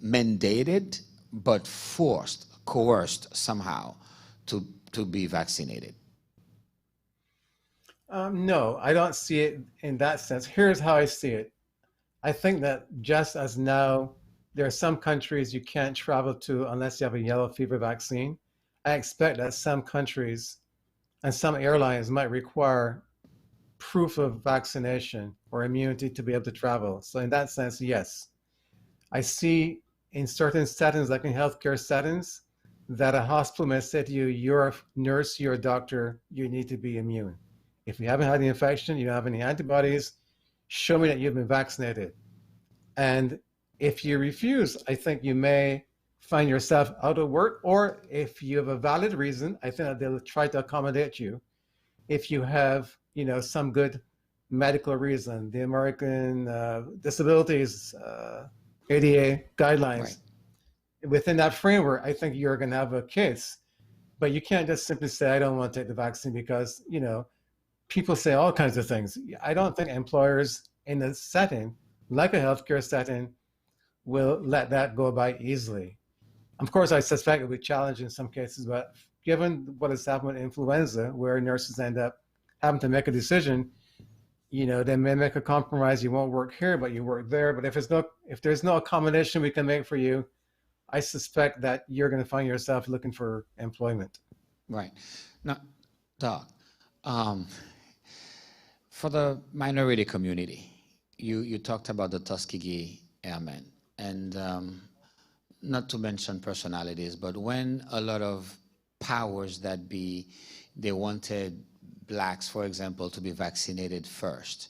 mandated, but forced, coerced somehow to be vaccinated? No, I don't see it in that sense. Here's how I see it. I think that just as now there are some countries you can't travel to unless you have a yellow fever vaccine, I expect that some countries and some airlines might require proof of vaccination or immunity to be able to travel. So in that sense, yes. I see in certain settings, like in healthcare settings, that a hospital may say to you, you're a nurse, you're a doctor, you need to be immune. If you haven't had the infection, you don't have any antibodies, show me that you've been vaccinated. And if you refuse, I think you may find yourself out of work, or if you have a valid reason, I think that they'll try to accommodate you. If you have, some good medical reason, the American Disabilities ADA guidelines, Right. within that framework, I think you're going to have a case. But you can't just simply say, I don't want to take the vaccine because, people say all kinds of things. I don't think employers in a setting, like a healthcare setting, will let that go by easily. Of course, I suspect it will be challenging in some cases, but given what has happened with influenza, where nurses end up having to make a decision, they may make a compromise. You won't work here, but you work there. But if there's no accommodation we can make for you, I suspect that you're going to find yourself looking for employment. Right. Now, Doc, for the minority community, you talked about the Tuskegee Airmen, and not to mention personalities, but when a lot of powers that be, they wanted blacks, for example, to be vaccinated first.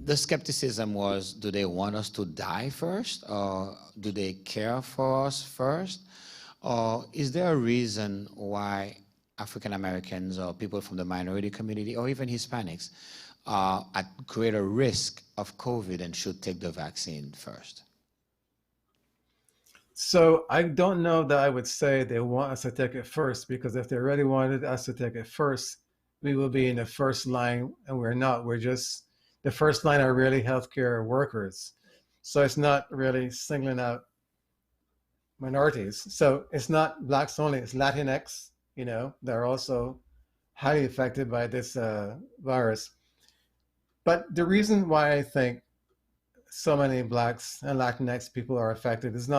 The skepticism was, do they want us to die first? Or do they care for us first? Or is there a reason why African Americans or people from the minority community or even Hispanics are at greater risk of COVID and should take the vaccine first? So I don't know that I would say they want us to take it first, because if they really wanted us to take it first, we will be in the first line, and we're not. We're just, the first line are really healthcare workers. So it's not really singling out minorities. So it's not blacks only, it's Latinx, they're also highly affected by this virus. But the reason why I think so many blacks and Latinx people are affected is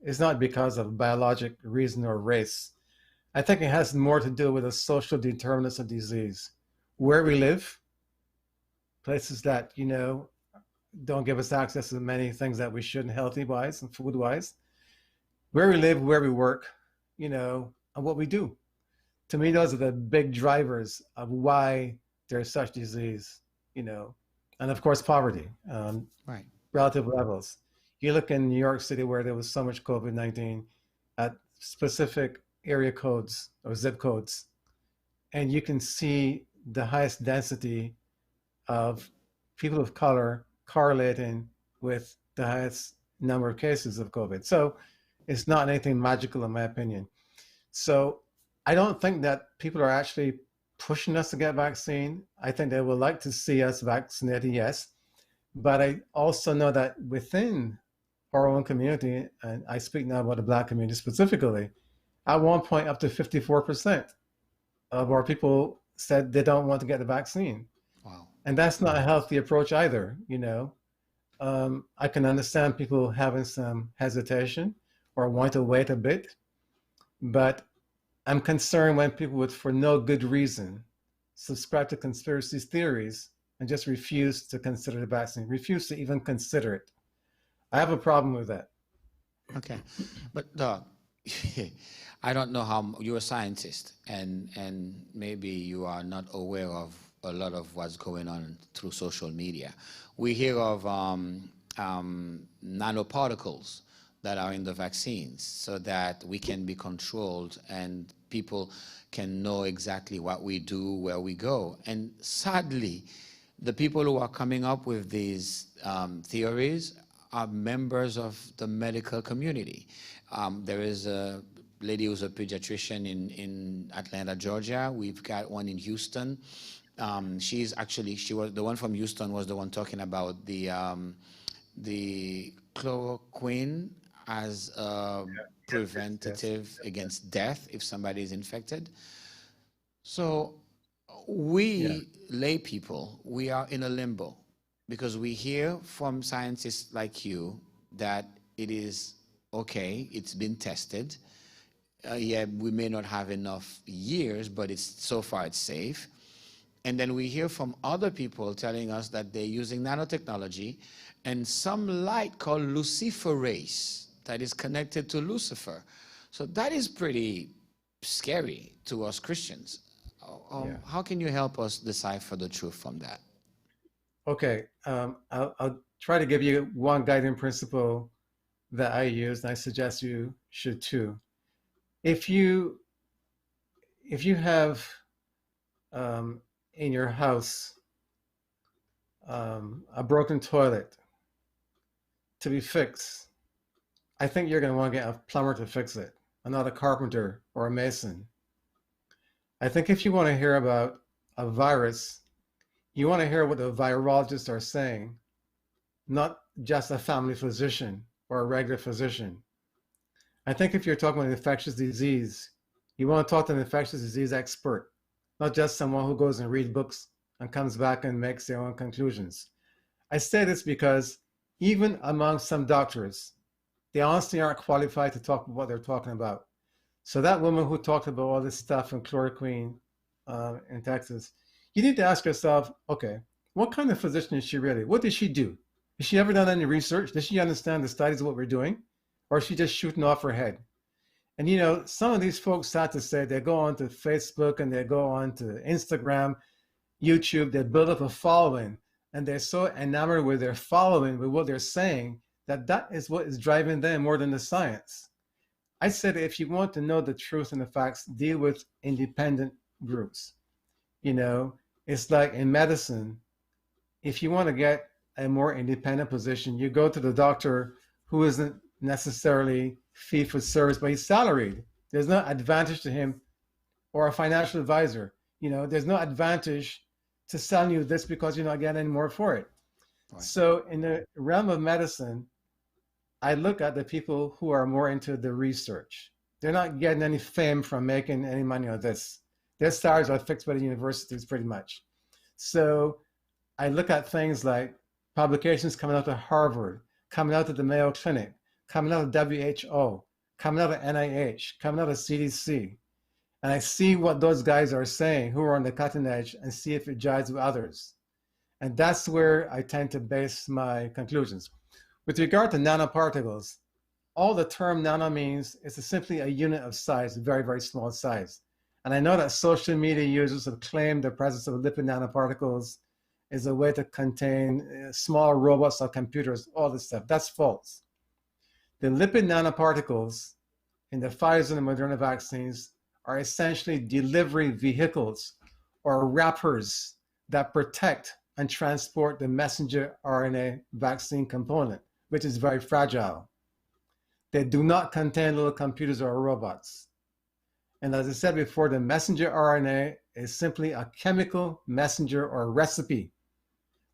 it's not because of biologic reason or race. I think it has more to do with the social determinants of disease. Where we live, places that, don't give us access to many things that we shouldn't, healthy-wise and food-wise. Where we live, where we work, and what we do. To me, those are the big drivers of why there's such disease, and of course, poverty, Right. relative levels. You look in New York City, where there was so much COVID-19, at specific area codes or zip codes, and you can see the highest density of people of color correlating with the highest number of cases of COVID. So it's not anything magical, in my opinion. So I don't think that people are actually pushing us to get vaccine. I think they would like to see us vaccinated, yes. But I also know that within our own community, and I speak now about the Black community specifically, at one point up to 54% of our people said they don't want to get the vaccine. Wow. And that's not a healthy approach either, I can understand people having some hesitation or want to wait a bit, but I'm concerned when people would, for no good reason, subscribe to conspiracy theories and just refuse to consider the vaccine, refuse to even consider it. I have a problem with that. Okay. But Doc, I don't know how you're a scientist, and maybe you are not aware of a lot of what's going on through social media. We hear of nanoparticles that are in the vaccines so that we can be controlled and people can know exactly what we do, where we go. And sadly, the people who are coming up with these theories are members of the medical community. There is a lady who's a pediatrician in Atlanta, Georgia. We've got one in Houston. She was the one from Houston was the one talking about the chloroquine as a preventative against death if somebody is infected. So we lay people, we are in a limbo because we hear from scientists like you that it is okay, it's been tested. Yeah, we may not have enough years, but so far it's safe. And then we hear from other people telling us that they're using nanotechnology and some light called luciferase that is connected to Lucifer. So that is pretty scary to us Christians. Yeah. How can you help us decipher the truth from that? Okay, I'll try to give you one guiding principle that I use, and I suggest you should too. If you have in your house a broken toilet to be fixed, I think you're going to want to get a plumber to fix it, and not a carpenter or a mason. I think if you want to hear about a virus, you want to hear what the virologists are saying, not just a family physician or a regular physician. I think if you're talking about infectious disease, you want to talk to an infectious disease expert, not just someone who goes and reads books and comes back and makes their own conclusions. I say this because even among some doctors, they honestly aren't qualified to talk about what they're talking about. So that woman who talked about all this stuff in chloroquine in Texas, you need to ask yourself, okay, what kind of physician is she really? What did she do? Has she ever done any research? Does she understand the studies of what we're doing? Or is she just shooting off her head? And you know, some of these folks start to say they go on to Facebook and they go on to Instagram, YouTube, they build up a following, and they're so enamored with their following, with what they're saying, that is what is driving them more than the science. I said, if you want to know the truth and the facts, deal with independent groups. You know, it's like in medicine, if you want to get a more independent position, you go to the doctor who isn't necessarily fee for service, but he's salaried. There's no advantage to him, or a financial advisor. You know, there's no advantage to selling you this because you're not getting any more for it. Right. So in the realm of medicine, I look at the people who are more into the research. They're not getting any fame from making any money on this. Their salaries are fixed by the universities pretty much. So I look at things like publications coming out of Harvard, coming out of the Mayo Clinic, coming out of WHO, coming out of NIH, coming out of CDC. And I see what those guys are saying who are on the cutting edge and see if it jives with others. And that's where I tend to base my conclusions. With regard to nanoparticles, all the term nano means is simply a unit of size, very, very small size. And I know that social media users have claimed the presence of lipid nanoparticles is a way to contain small robots or computers, all this stuff. That's false. The lipid nanoparticles in the Pfizer and Moderna vaccines are essentially delivery vehicles or wrappers that protect and transport the messenger RNA vaccine component, which is very fragile. They do not contain little computers or robots. And as I said before, the messenger RNA is simply a chemical messenger or recipe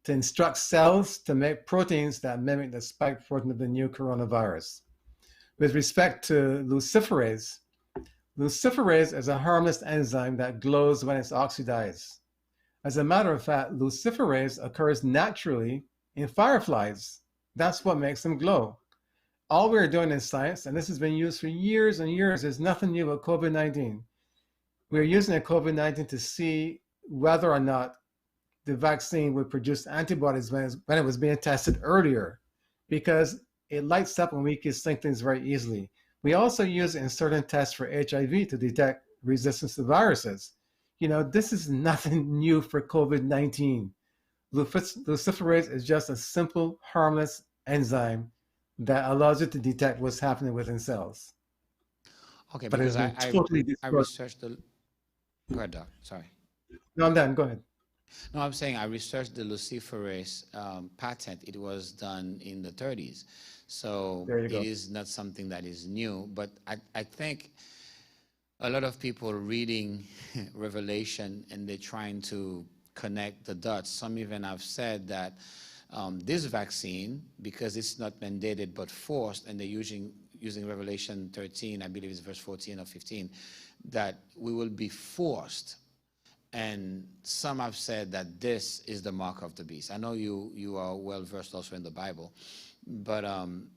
to instruct cells to make proteins that mimic the spike protein of the new coronavirus. With respect to luciferase, luciferase is a harmless enzyme that glows when it's oxidized. As a matter of fact, luciferase occurs naturally in fireflies. That's what makes them glow. All we're doing in science, and this has been used for years and years, is nothing new about COVID-19. We're using COVID-19 to see whether or not the vaccine would produce antibodies when it was being tested earlier, because it lights up and we can sync things very easily. We also use it in certain tests for HIV to detect resistance to viruses. You know, this is nothing new for COVID-19. Luciferase is just a simple, harmless enzyme that allows it to detect what's happening within cells. Okay, but because I researched the... Go ahead, Doc. Sorry. No, I'm done. Go ahead. No, I'm saying I researched the luciferase patent. It was done in the 30s. So it is not something that is new. But I think a lot of people reading Revelation and they're trying to connect the dots. Some even have said that this vaccine, because it's not mandated but forced, and they're using Revelation 13, I believe it's verse 14 or 15, that we will be forced. And some have said that this is the mark of the beast. I know you are well versed also in the Bible, but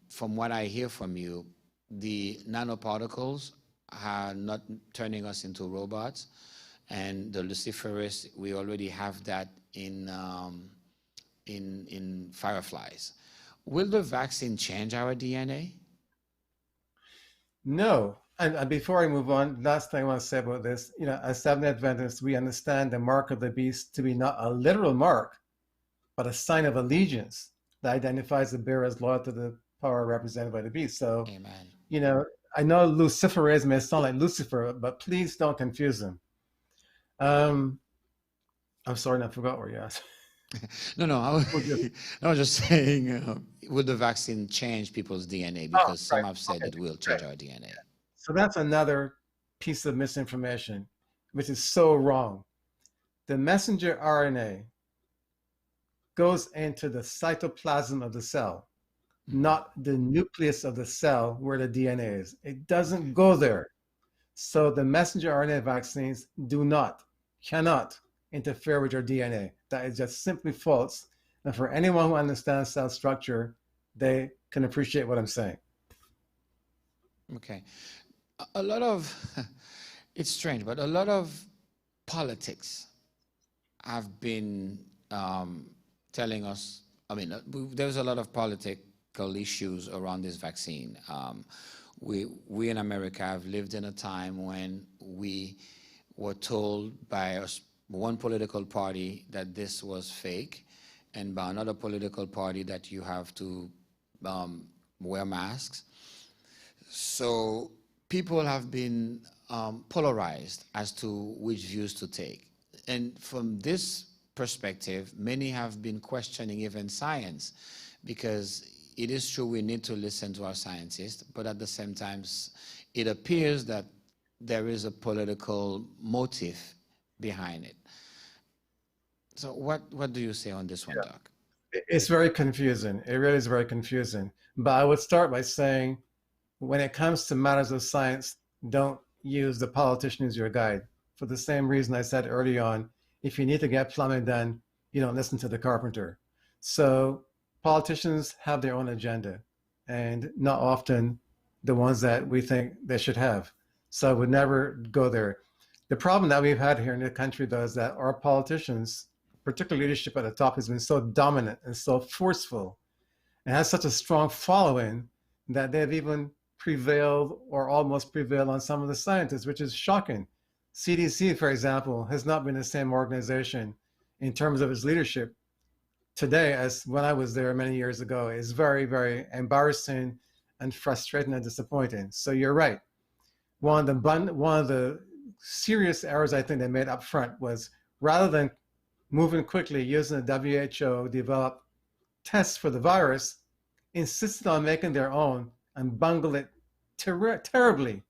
from what I hear from you, the nanoparticles are not turning us into robots, and the luciferase, we already have that in fireflies. Will the vaccine change our DNA? No. And before I move on, last thing I want to say about this, as Seventh Adventists, we understand the mark of the beast to be not a literal mark, but a sign of allegiance that identifies the bearer as loyal to the power represented by the beast. So, Amen. I know luciferase may sound like Lucifer, but please don't confuse them. I'm sorry, I forgot what you asked. No, I was just saying, will the vaccine change people's DNA? Because some have said it will change our DNA. So that's another piece of misinformation, which is so wrong. The messenger RNA goes into the cytoplasm of the cell, not the nucleus of the cell where the DNA is. It doesn't go there. So the messenger RNA vaccines cannot interfere with your DNA. That is just simply false. And for anyone who understands cell structure, they can appreciate what I'm saying. Okay. A lot of, it's strange, but a lot of politics have been telling us, there's a lot of political issues around this vaccine. We in America have lived in a time when we were told by one political party that this was fake, and by another political party that you have to wear masks. So people have been polarized as to which views to take. And from this perspective, many have been questioning even science, because it is true we need to listen to our scientists, but at the same time, it appears that there is a political motive behind it. So what do you say on this one, Doc? It's very confusing. It really is very confusing. But I would start by saying, when it comes to matters of science, don't use the politician as your guide. For the same reason I said early on, if you need to get plumbing done, you don't listen to the carpenter. So politicians have their own agenda, and not often the ones that we think they should have. So I would never go there. The problem that we've had here in the country, though, is that our politicians, particularly leadership at the top, has been so dominant and so forceful and has such a strong following that they've even prevailed or almost prevailed on some of the scientists, which is shocking. CDC, for example, has not been the same organization in terms of its leadership today as when I was there many years ago. It's very, very embarrassing and frustrating and disappointing. So you're right. One of the serious errors I think they made up front was, rather than moving quickly using the WHO developed tests for the virus, insisted on making their own and bungled it terribly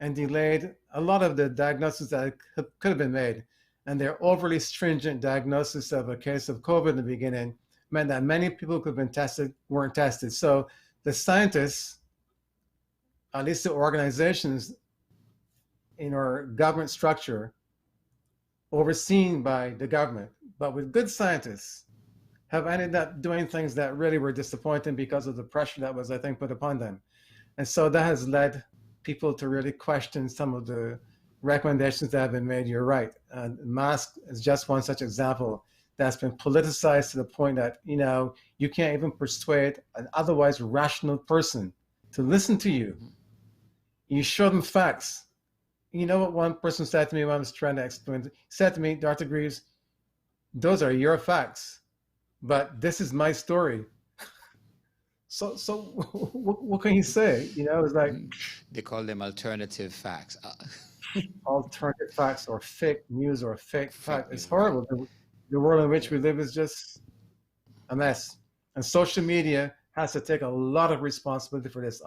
and delayed a lot of the diagnoses that could have been made. And their overly stringent diagnosis of a case of COVID in the beginning meant that many people who could have been tested weren't tested. So the scientists, at least the organizations in our government structure, overseen by the government, but with good scientists, have ended up doing things that really were disappointing because of the pressure that was, I think, put upon them. And so that has led people to really question some of the recommendations that have been made. You're right. Mask is just one such example that's been politicized to the point that, you can't even persuade an otherwise rational person to listen to you. You show them facts. You know what one person said to me when I was trying to explain? He said to me, Dr. Greaves, those are your facts, but this is my story. So what can you say? It's like, they call them alternative facts. Alternative facts or fake news or fake fact. It's horrible. The world in which we live is just a mess. And social media has to take a lot of responsibility for this,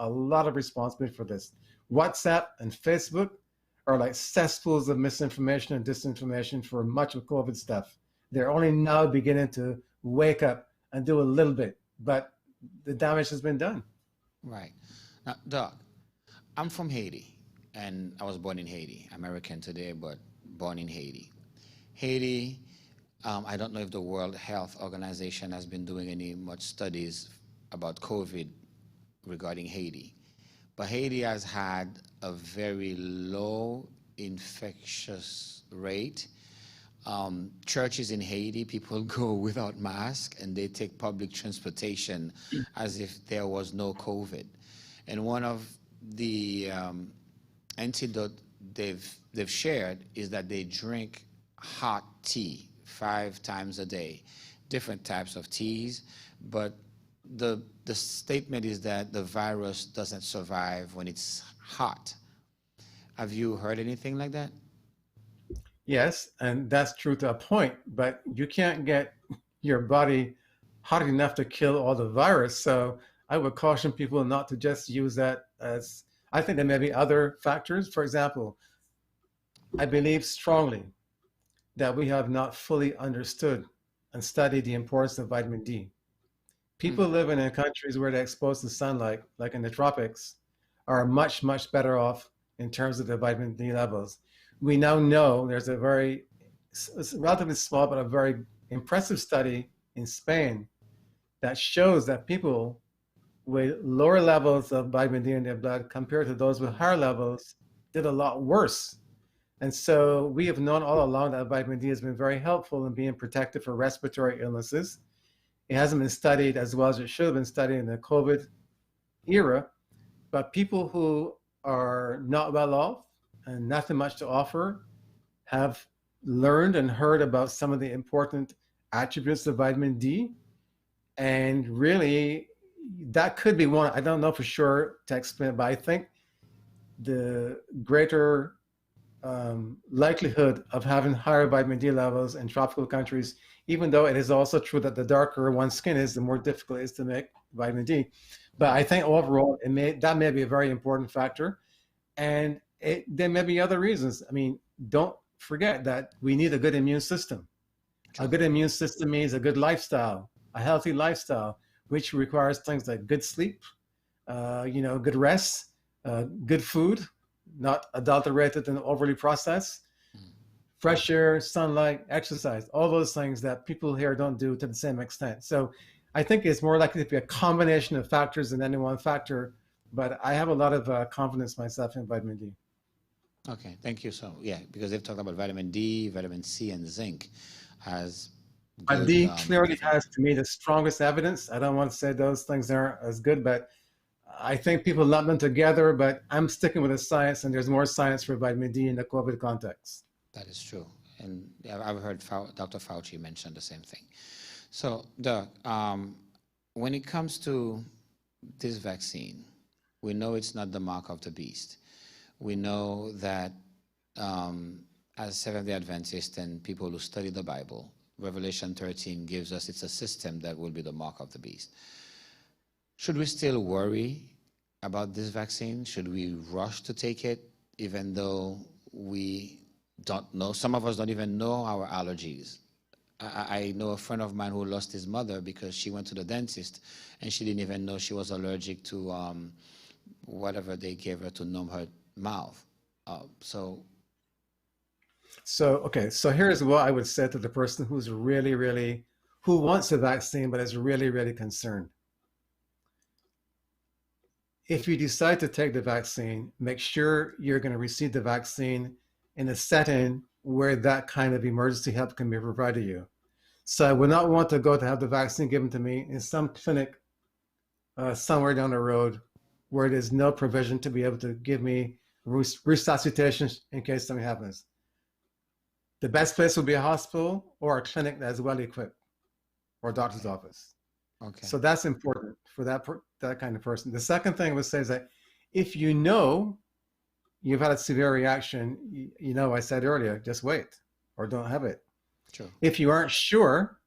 WhatsApp and Facebook are like cesspools of misinformation and disinformation for much of COVID stuff. They're only now beginning to wake up and do a little bit, but the damage has been done. Right. Now, Doc, I'm from Haiti, and I was born in Haiti. American today, but born in Haiti. Haiti, I don't know if the World Health Organization has been doing any much studies about COVID regarding Haiti, but Haiti has had a very low infectious rate. Churches in Haiti, people go without mask and they take public transportation as if there was no COVID. And one of the antidote they've shared is that they drink hot tea 5 times a day, different types of teas, but the statement is that the virus doesn't survive when it's hot. Have you heard anything like that? Yes, and that's true to a point, but you can't get your body hot enough to kill all the virus. So I would caution people not to just use that as, I think there may be other factors. For example, I believe strongly that we have not fully understood and studied the importance of vitamin D. People living in countries where they're exposed to sunlight, like in the tropics, are much, much better off in terms of their vitamin D levels. We now know there's a very, it's relatively small, but a very impressive study in Spain that shows that people with lower levels of vitamin D in their blood compared to those with higher levels did a lot worse. And so we have known all along that vitamin D has been very helpful in being protective for respiratory illnesses. It hasn't been studied as well as it should have been studied in the COVID era, but people who are not well off and nothing much to offer have learned and heard about some of the important attributes of vitamin D. And really, that could be one. I don't know for sure to explain, but I think the greater likelihood of having higher vitamin D levels in tropical countries, even though it is also true that the darker one's skin is, the more difficult it is to make vitamin D. But I think overall, that may be a very important factor. And there may be other reasons. I mean, don't forget that we need a good immune system. A good immune system means a good lifestyle, a healthy lifestyle, which requires things like good sleep, good rest, good food, not adulterated and overly processed, fresh air, sunlight, exercise, all those things that people here don't do to the same extent. So I think it's more likely to be a combination of factors than any one factor, but I have a lot of confidence myself in vitamin D. Okay, thank you. So, yeah, because they've talked about vitamin D, vitamin C, and zinc as good, D clearly has, to me, the strongest evidence. I don't want to say those things aren't as good, but I think people lump them together, but I'm sticking with the science, and there's more science for vitamin D in the COVID context. That is true. And I've heard Dr. Fauci mention the same thing. So, Doug, when it comes to this vaccine, we know it's not the mark of the beast. We know that as Seventh-day Adventists and people who study the Bible, Revelation 13 gives us it's a system that will be the mark of the beast. Should we still worry about this vaccine? Should we rush to take it, even though we don't know? Some of us don't even know our allergies. I know a friend of mine who lost his mother because she went to the dentist and she didn't even know she was allergic to whatever they gave her to numb her mouth. So here's what I would say to the person who's who wants a vaccine but is really concerned. If you decide to take the vaccine, make sure you're going to receive the vaccine in a setting where that kind of emergency help can be provided to you. So I would not want to go to have the vaccine given to me in some clinic somewhere down the road where there's no provision to be able to give me resuscitation in case something happens. The best place would be a hospital or a clinic that's well equipped, or a doctor's office. Okay. So that's important for that kind of person. The second thing I would say is that if you know you've had a severe reaction, I said earlier, just wait or don't have it. True. If you aren't sure,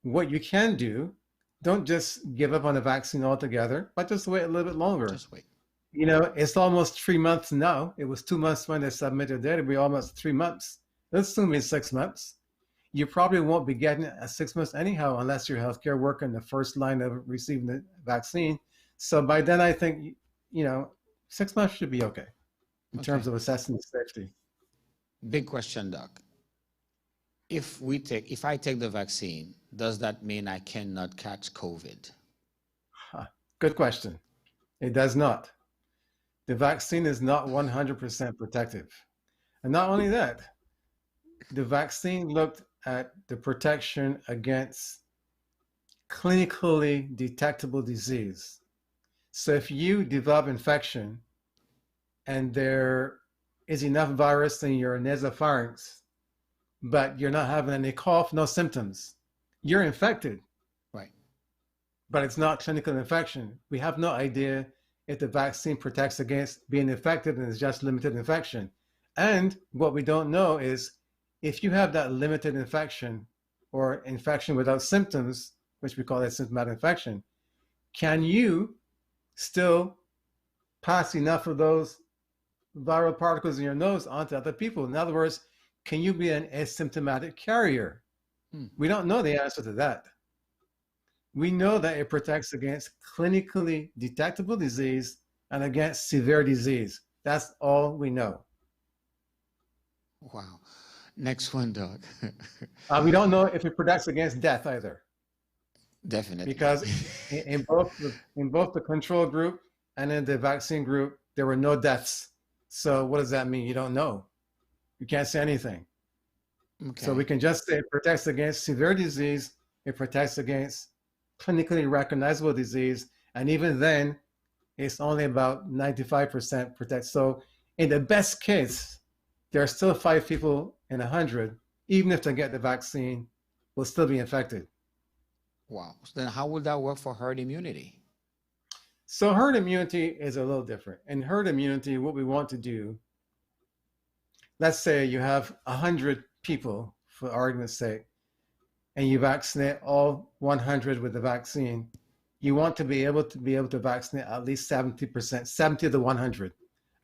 what you can do, don't just give up on the vaccine altogether, but just wait a little bit longer. Just wait. It's almost 3 months now. It was 2 months when they submitted data. It'll be almost 3 months. Let's assume it's 6 months. You probably won't be getting it at 6 months anyhow, unless you're a healthcare worker in the first line of receiving the vaccine. So by then, I think, 6 months should be okay in terms of assessing the safety. Big question, Doc. If I take the vaccine, does that mean I cannot catch COVID? Good question. It does not. The vaccine is not 100% protective. And not only that, the vaccine looked at the protection against clinically detectable disease. So if you develop infection and there is enough virus in your nasopharynx, but you're not having any cough, no symptoms, you're infected. Right. But it's not clinical infection. We have no idea if the vaccine protects against being infected and it's just limited infection. And what we don't know is if you have that limited infection or infection without symptoms, which we call asymptomatic infection, can you still pass enough of those viral particles in your nose onto other people? In other words, can you be an asymptomatic carrier? We don't know the answer to that. We know that it protects against clinically detectable disease and against severe disease. That's all we know. Wow. Next one, Doug. We don't know if it protects against death either. Definitely. Because in both the control group and in the vaccine group, there were no deaths. So what does that mean? You don't know. You can't say anything. Okay. So we can just say it protects against severe disease. It protects against clinically recognizable disease. And even then, it's only about 95% protect. So in the best case, there are still 5 people in 100, even if they get the vaccine, will still be infected. Wow. So then how would that work for herd immunity? So herd immunity is a little different. In herd immunity, what we want to do, let's say you have 100 people, for argument's sake, and you vaccinate all 100 with the vaccine. You want to be able to vaccinate at least 70%, 70 to 100.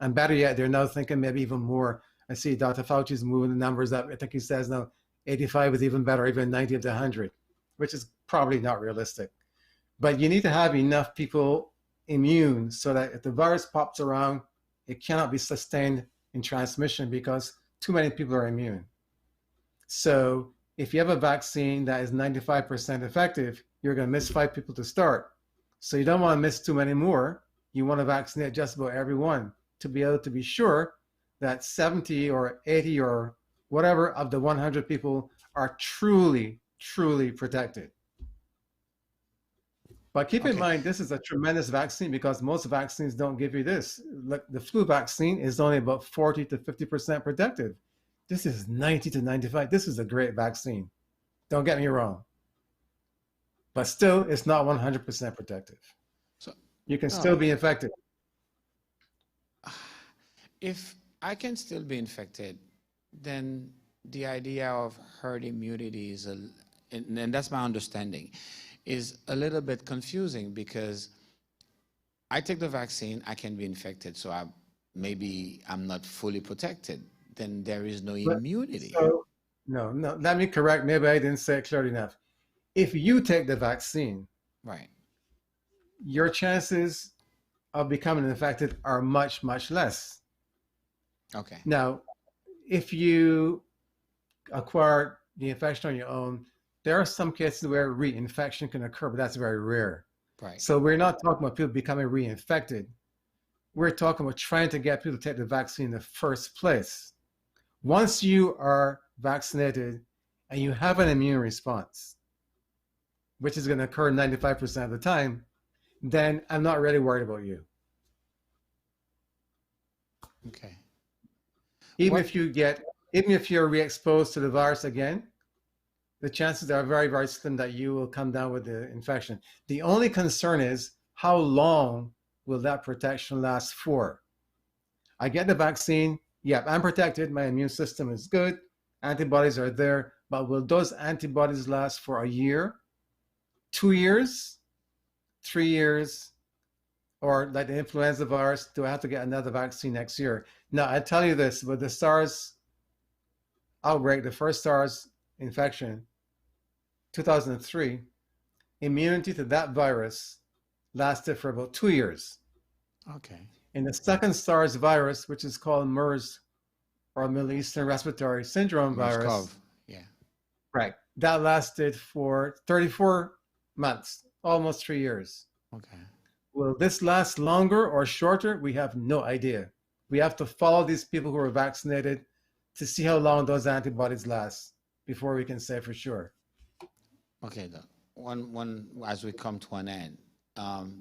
And better yet, they're now thinking maybe even more. I see Dr. Fauci's moving the numbers up. I think he says now 85 is even better, even 90 to 100, which is probably not realistic. But you need to have enough people immune so that if the virus pops around, it cannot be sustained in transmission because too many people are immune. So if you have a vaccine that is 95% effective, you're going to miss 5 people to start. So you don't want to miss too many more. You want to vaccinate just about everyone to be able to be sure that 70 or 80 or whatever of the 100 people are truly, truly protected. But keep in mind, this is a tremendous vaccine because most vaccines don't give you this. Like the flu vaccine is only about 40 to 50% protective. This is 90 to 95. This is a great vaccine. Don't get me wrong. But still, it's not 100% protective. So you can still be infected. If I can still be infected, then the idea of herd immunity is, and that's my understanding, is a little bit confusing because I take the vaccine, I can be infected, so maybe I'm not fully protected. Then there is no immunity. So, no, let me correct. Maybe I didn't say it clearly enough. If you take the vaccine, right, your chances of becoming infected are much, much less. Okay. Now, if you acquire the infection on your own, there are some cases where reinfection can occur, but that's very rare. Right. So we're not talking about people becoming reinfected. We're talking about trying to get people to take the vaccine in the first place. Once you are vaccinated and you have an immune response, which is going to occur 95% of the time, then I'm not really worried about you. Okay. Even if you're re-exposed to the virus again, the chances are very, very slim that you will come down with the infection. The only concern is how long will that protection last for? I get the vaccine. Yep, I'm protected. My immune system is good. Antibodies are there. But will those antibodies last for a year, 2 years, 3 years, or like the influenza virus? Do I have to get another vaccine next year? Now, I tell you this, with the SARS outbreak, the first SARS infection, 2003, immunity to that virus lasted for about 2 years. Okay. In the second SARS virus, which is called MERS, or Middle Eastern Respiratory Syndrome virus, yeah, right, that lasted for 34 months, almost 3 years. Okay. Will this last longer or shorter? We have no idea. We have to follow these people who are vaccinated to see how long those antibodies last before we can say for sure. Okay, one as we come to an end,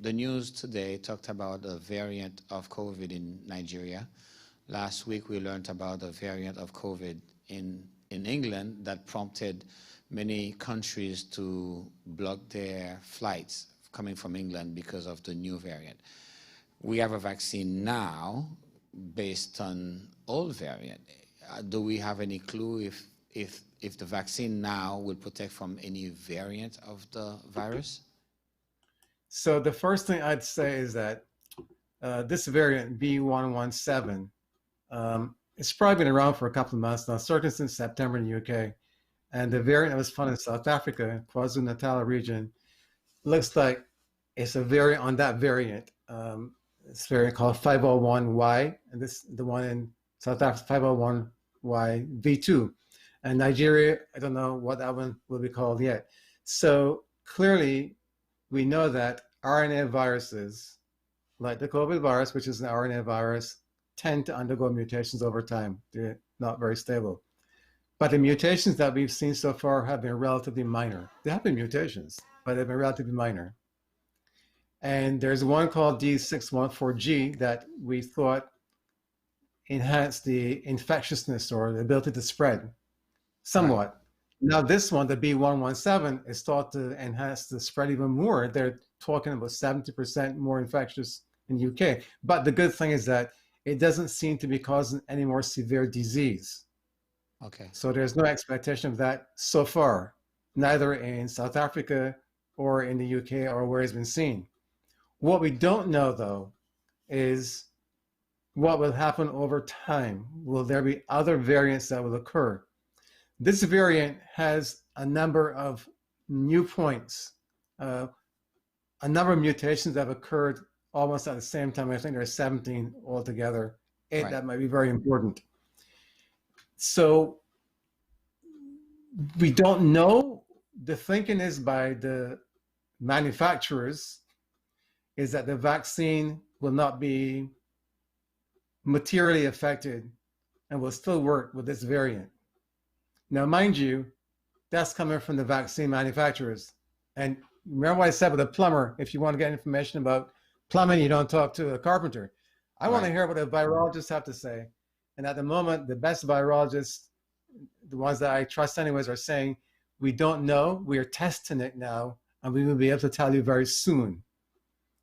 the news today talked about a variant of COVID in Nigeria. Last week we learned about a variant of COVID in England that prompted many countries to block their flights coming from England because of the new variant. We have a vaccine now based on old variant. Do we have any clue if the vaccine now will protect from any variant of the virus? So the first thing I'd say is that this variant B117, it's probably been around for a couple of months now, certainly since September in the UK. And the variant that was found in South Africa, KwaZulu-Natal region, looks like it's a variant on that variant. It's a variant called 501Y, and this the one in South Africa, 501Y V2. And Nigeria, I don't know what that one will be called yet. So clearly, we know that RNA viruses, like the COVID virus, which is an RNA virus, tend to undergo mutations over time. They're not very stable. But the mutations that we've seen so far have been relatively minor. There have been mutations, but they've been relatively minor. And there's one called D614G that we thought enhanced the infectiousness or the ability to spread somewhat. Right. Now this one, the B117, is thought to enhance the spread even more. They're talking about 70% more infectious in the UK. But the good thing is that it doesn't seem to be causing any more severe disease. Okay. So there's no expectation of that so far, neither in South Africa or in the UK or where it's been seen. What we don't know, though, is what will happen over time. Will there be other variants that will occur? This variant has a number of new points, a number of mutations that have occurred almost at the same time. I think there are 17 altogether, 8 right. That might be very important. So we don't know. The thinking is by the manufacturers is that the vaccine will not be materially affected and will still work with this variant. Now, mind you, that's coming from the vaccine manufacturers. And remember what I said with a plumber, if you want to get information about plumbing, you don't talk to a carpenter. I want to hear what a virologist have to say. And at the moment, the best virologists, the ones that I trust anyways, are saying, we don't know, we are testing it now, and we will be able to tell you very soon.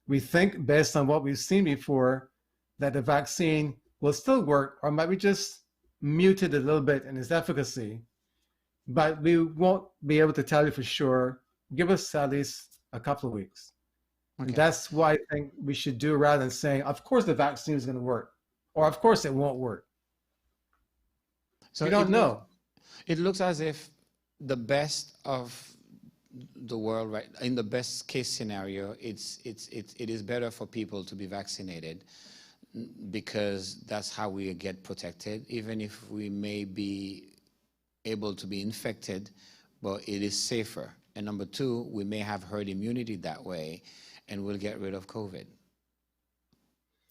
We think, based on what we've seen before, that the vaccine will still work, or might be just muted a little bit in its efficacy, but we won't be able to tell you for sure. Give us at least a couple of weeks. Okay. And that's why I think we should do, rather than saying, of course the vaccine is going to work, or of course it won't work. So we don't know. It looks as if the best of the world, right? In the best case scenario, it is better for people to be vaccinated because that's how we get protected, even if we may be able to be infected, but it is safer. And number two, we may have herd immunity that way, and we'll get rid of COVID.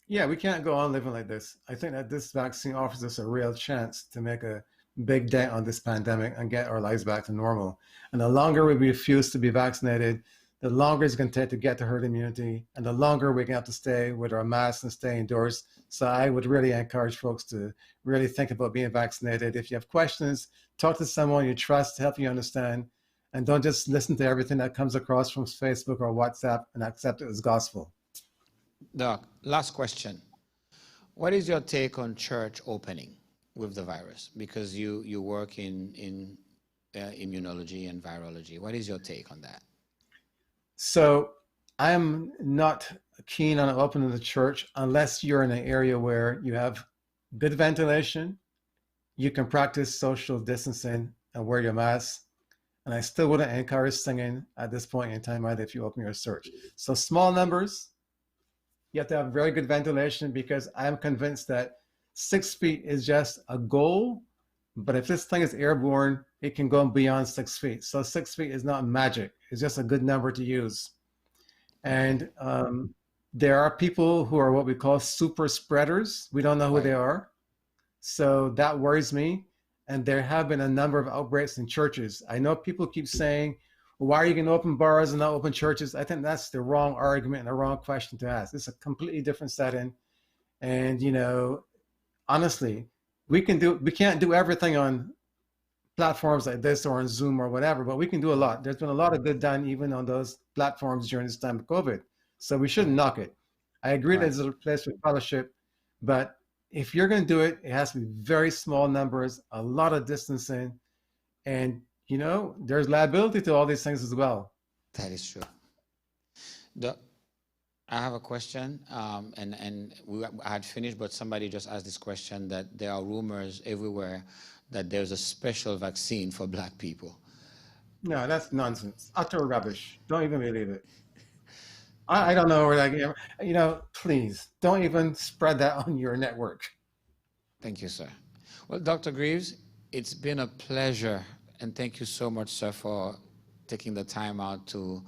Yeah, we can't go on living like this. I think that this vaccine offers us a real chance to make a big dent on this pandemic and get our lives back to normal. And the longer we refuse to be vaccinated, the longer it's going to take to get to herd immunity, and the longer we're going to have to stay with our masks and stay indoors. So I would really encourage folks to really think about being vaccinated. If you have questions, talk to someone you trust to help you understand, and don't just listen to everything that comes across from Facebook or WhatsApp and accept it as gospel. Doc, last question. What is your take on church opening with the virus? Because you work in immunology and virology. What is your take on that? So I'm not keen on opening the church unless you're in an area where you have good ventilation, you can practice social distancing and wear your mask. And I still wouldn't encourage singing at this point in time either if you open your church. So small numbers, you have to have very good ventilation, because I'm convinced that 6 feet is just a goal, but if this thing is airborne, it can go beyond 6 feet. So 6 feet is not magic. It's just a good number to use. And there are people who are what we call super spreaders. We don't know who they are. So that worries me. And there have been a number of outbreaks in churches. I know people keep saying, well, why are you going to open bars and not open churches? I think that's the wrong argument and the wrong question to ask. It's a completely different setting. And, honestly, we can't do everything on platforms like this or on Zoom or whatever, but we can do a lot. There's been a lot of good done even on those platforms during this time of COVID. So we shouldn't knock it. I agree that there's a place for fellowship, but if you're going to do it, it has to be very small numbers, a lot of distancing, and there's liability to all these things as well. That is true. I have a question, and I had finished, but somebody just asked this question that there are rumors everywhere that there's a special vaccine for Black people. No, that's nonsense. Utter rubbish. Don't even believe it. I don't know where that came. Please don't even spread that on your network. Thank you, sir. Well, Dr. Greaves, it's been a pleasure, and thank you so much, sir, for taking the time out to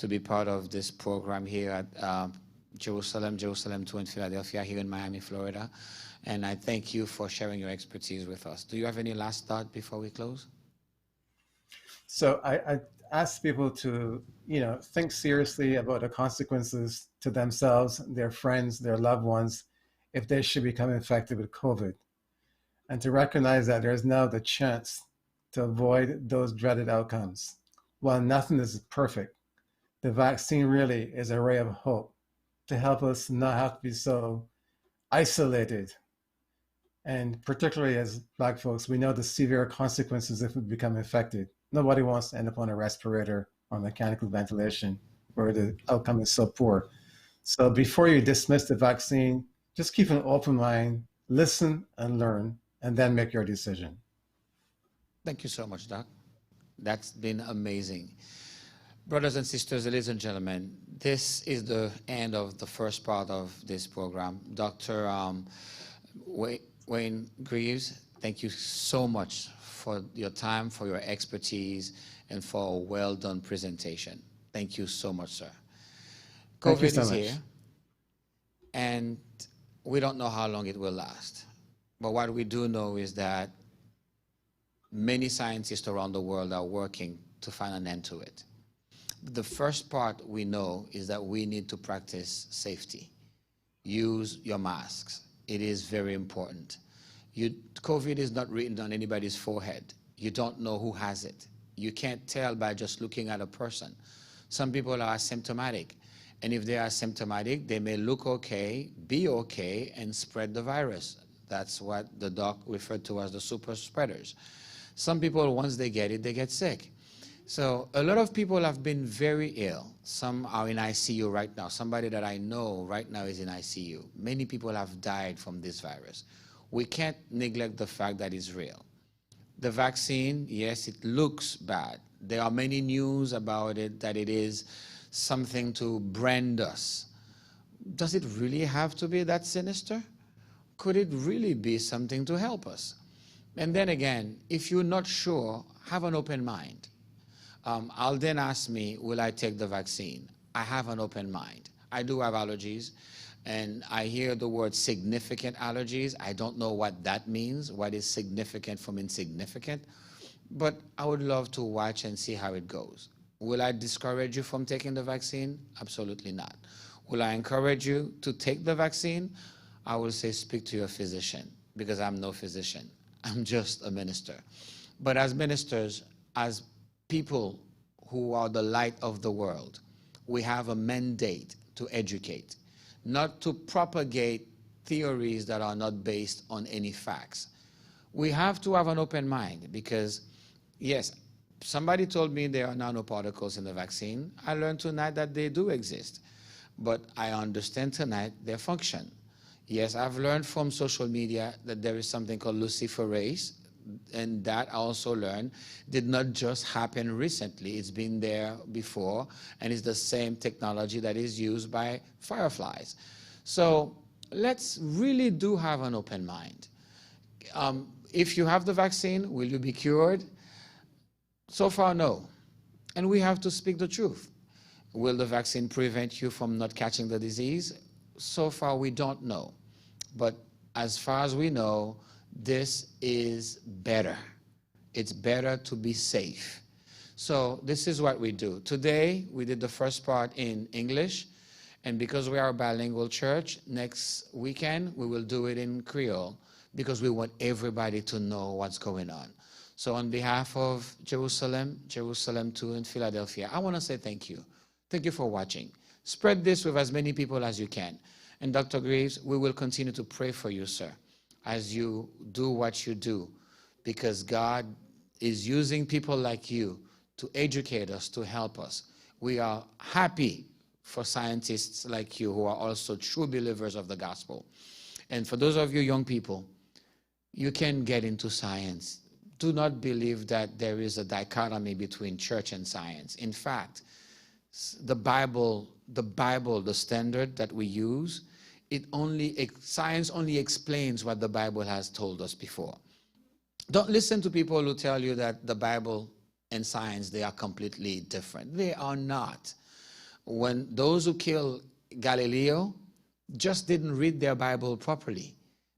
be part of this program here at Jerusalem 2 in Philadelphia, here in Miami, Florida. And I thank you for sharing your expertise with us. Do you have any last thought before we close? So I ask people to, think seriously about the consequences to themselves, their friends, their loved ones, if they should become infected with COVID. And to recognize that there's now the chance to avoid those dreaded outcomes. While nothing is perfect, the vaccine really is a ray of hope to help us not have to be so isolated. And particularly as Black folks, we know the severe consequences if we become infected. Nobody wants to end up on a respirator or mechanical ventilation where the outcome is so poor. So before you dismiss the vaccine, just keep an open mind, listen and learn, and then make your decision. Thank you so much, Doc. That's been amazing. Brothers and sisters, ladies and gentlemen, this is the end of the first part of this program. Dr. Wayne Greaves, thank you so much for your time, for your expertise, and for a well-done presentation. Thank you so much, sir. COVID is here, and we don't know how long it will last. But what we do know is that many scientists around the world are working to find an end to it. The first part we know is that we need to practice safety. Use your masks. It is very important. COVID is not written on anybody's forehead. You don't know who has it. You can't tell by just looking at a person. Some people are asymptomatic. And if they are symptomatic, they may look okay, be okay, and spread the virus. That's what the doc referred to as the super spreaders. Some people, once they get it, they get sick. So a lot of people have been very ill. Some are in ICU right now. Somebody that I know right now is in ICU. Many people have died from this virus. We can't neglect the fact that it's real. The vaccine, yes, it looks bad. There are many news about it, that it is something to brand us. Does it really have to be that sinister? Could it really be something to help us? And then again, if you're not sure, have an open mind. Alden asked me, will I take the vaccine? I have an open mind. I do have allergies, and I hear the word significant allergies. I don't know what that means, what is significant from insignificant, but I would love to watch and see how it goes. Will I discourage you from taking the vaccine? Absolutely not. Will I encourage you to take the vaccine? I will say speak to your physician, because I'm no physician. I'm just a minister. But as ministers, as people who are the light of the world, we have a mandate to educate, not to propagate theories that are not based on any facts. We have to have an open mind because, yes, somebody told me there are nanoparticles in the vaccine. I learned tonight that they do exist, but I understand tonight their function. Yes, I've learned from social media that there is something called luciferase, and that I also learned did not just happen recently. It's been there before, and it's the same technology that is used by fireflies. So let's really do have an open mind. If you have the vaccine, will you be cured? So far, no. And we have to speak the truth. Will the vaccine prevent you from not catching the disease? So far, we don't know. But as far as we know, this is better. It's better to be safe. So this is what we do. Today, we did the first part in English, and because we are a bilingual church, next weekend, we will do it in Creole, because we want everybody to know what's going on. So on behalf of Jerusalem, Jerusalem 2, and Philadelphia, I want to say thank you. Thank you for watching. Spread this with as many people as you can. And Dr. Greaves, we will continue to pray for you, sir, as you do what you do, because God is using people like you to educate us, to help us. We are happy for scientists like you who are also true believers of the gospel. And for those of you young people, you can get into science. Do not believe that there is a dichotomy between church and science. In fact, the Bible, the standard that we use, science only explains what the Bible has told us before. Don't listen to people who tell you that the Bible and science, they are completely different. They are not. When those who killed Galileo just didn't read their Bible properly.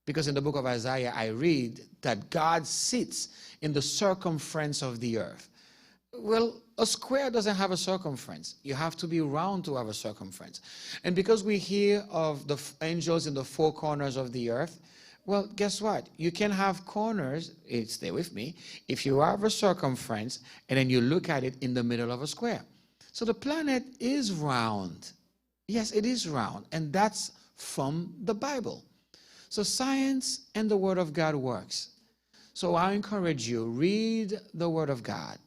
Because in the book of Isaiah, I read that God sits in the circumference of the earth. Well, a square doesn't have a circumference. You have to be round to have a circumference. And because we hear of the angels in the four corners of the earth, well, guess what? You can have corners, stay with me, if you have a circumference and then you look at it in the middle of a square. So the planet is round. Yes, it is round. And that's from the Bible. So science and the Word of God works. So I encourage you, read the Word of God.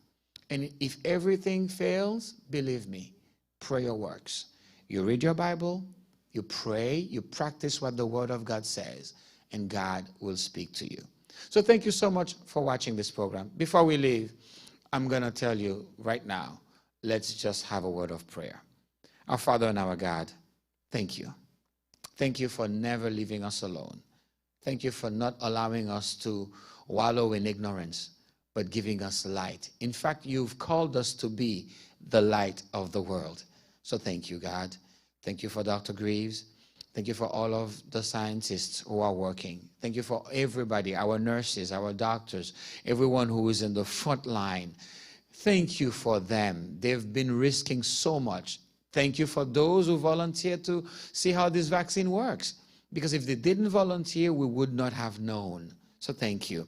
And if everything fails, believe me, prayer works. You read your Bible, you pray, you practice what the Word of God says, and God will speak to you. So thank you so much for watching this program. Before we leave, I'm going to tell you right now, let's just have a word of prayer. Our Father and our God, thank you. Thank you for never leaving us alone. Thank you for not allowing us to wallow in ignorance, but giving us light. In fact, you've called us to be the light of the world. So thank you, God. Thank you for Dr. Greaves. Thank you for all of the scientists who are working. Thank you for everybody, our nurses, our doctors, everyone who is in the front line. Thank you for them. They've been risking so much. Thank you for those who volunteered to see how this vaccine works. Because if they didn't volunteer, we would not have known. So thank you.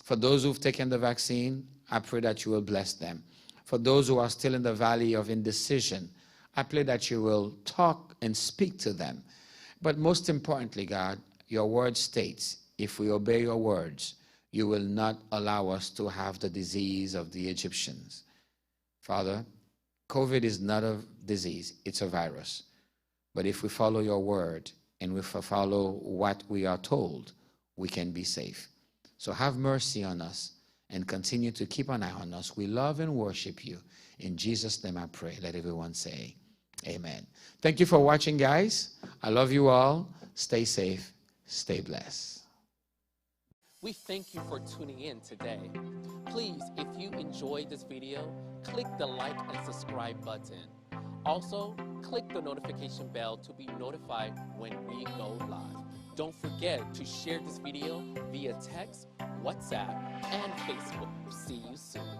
For those who've taken the vaccine, I pray that you will bless them. For those who are still in the valley of indecision, I pray that you will talk and speak to them. But most importantly, God, your word states, if we obey your words, you will not allow us to have the disease of the Egyptians. Father, COVID is not a disease, it's a virus. But if we follow your word and we follow what we are told, we can be safe. So have mercy on us and continue to keep an eye on us. We love and worship you. In Jesus' name I pray. Let everyone say amen. Thank you for watching, guys. I love you all. Stay safe. Stay blessed. We thank you for tuning in today. Please, if you enjoyed this video, click the like and subscribe button. Also, click the notification bell to be notified when we go live. Don't forget to share this video via text, WhatsApp, and Facebook. See you soon.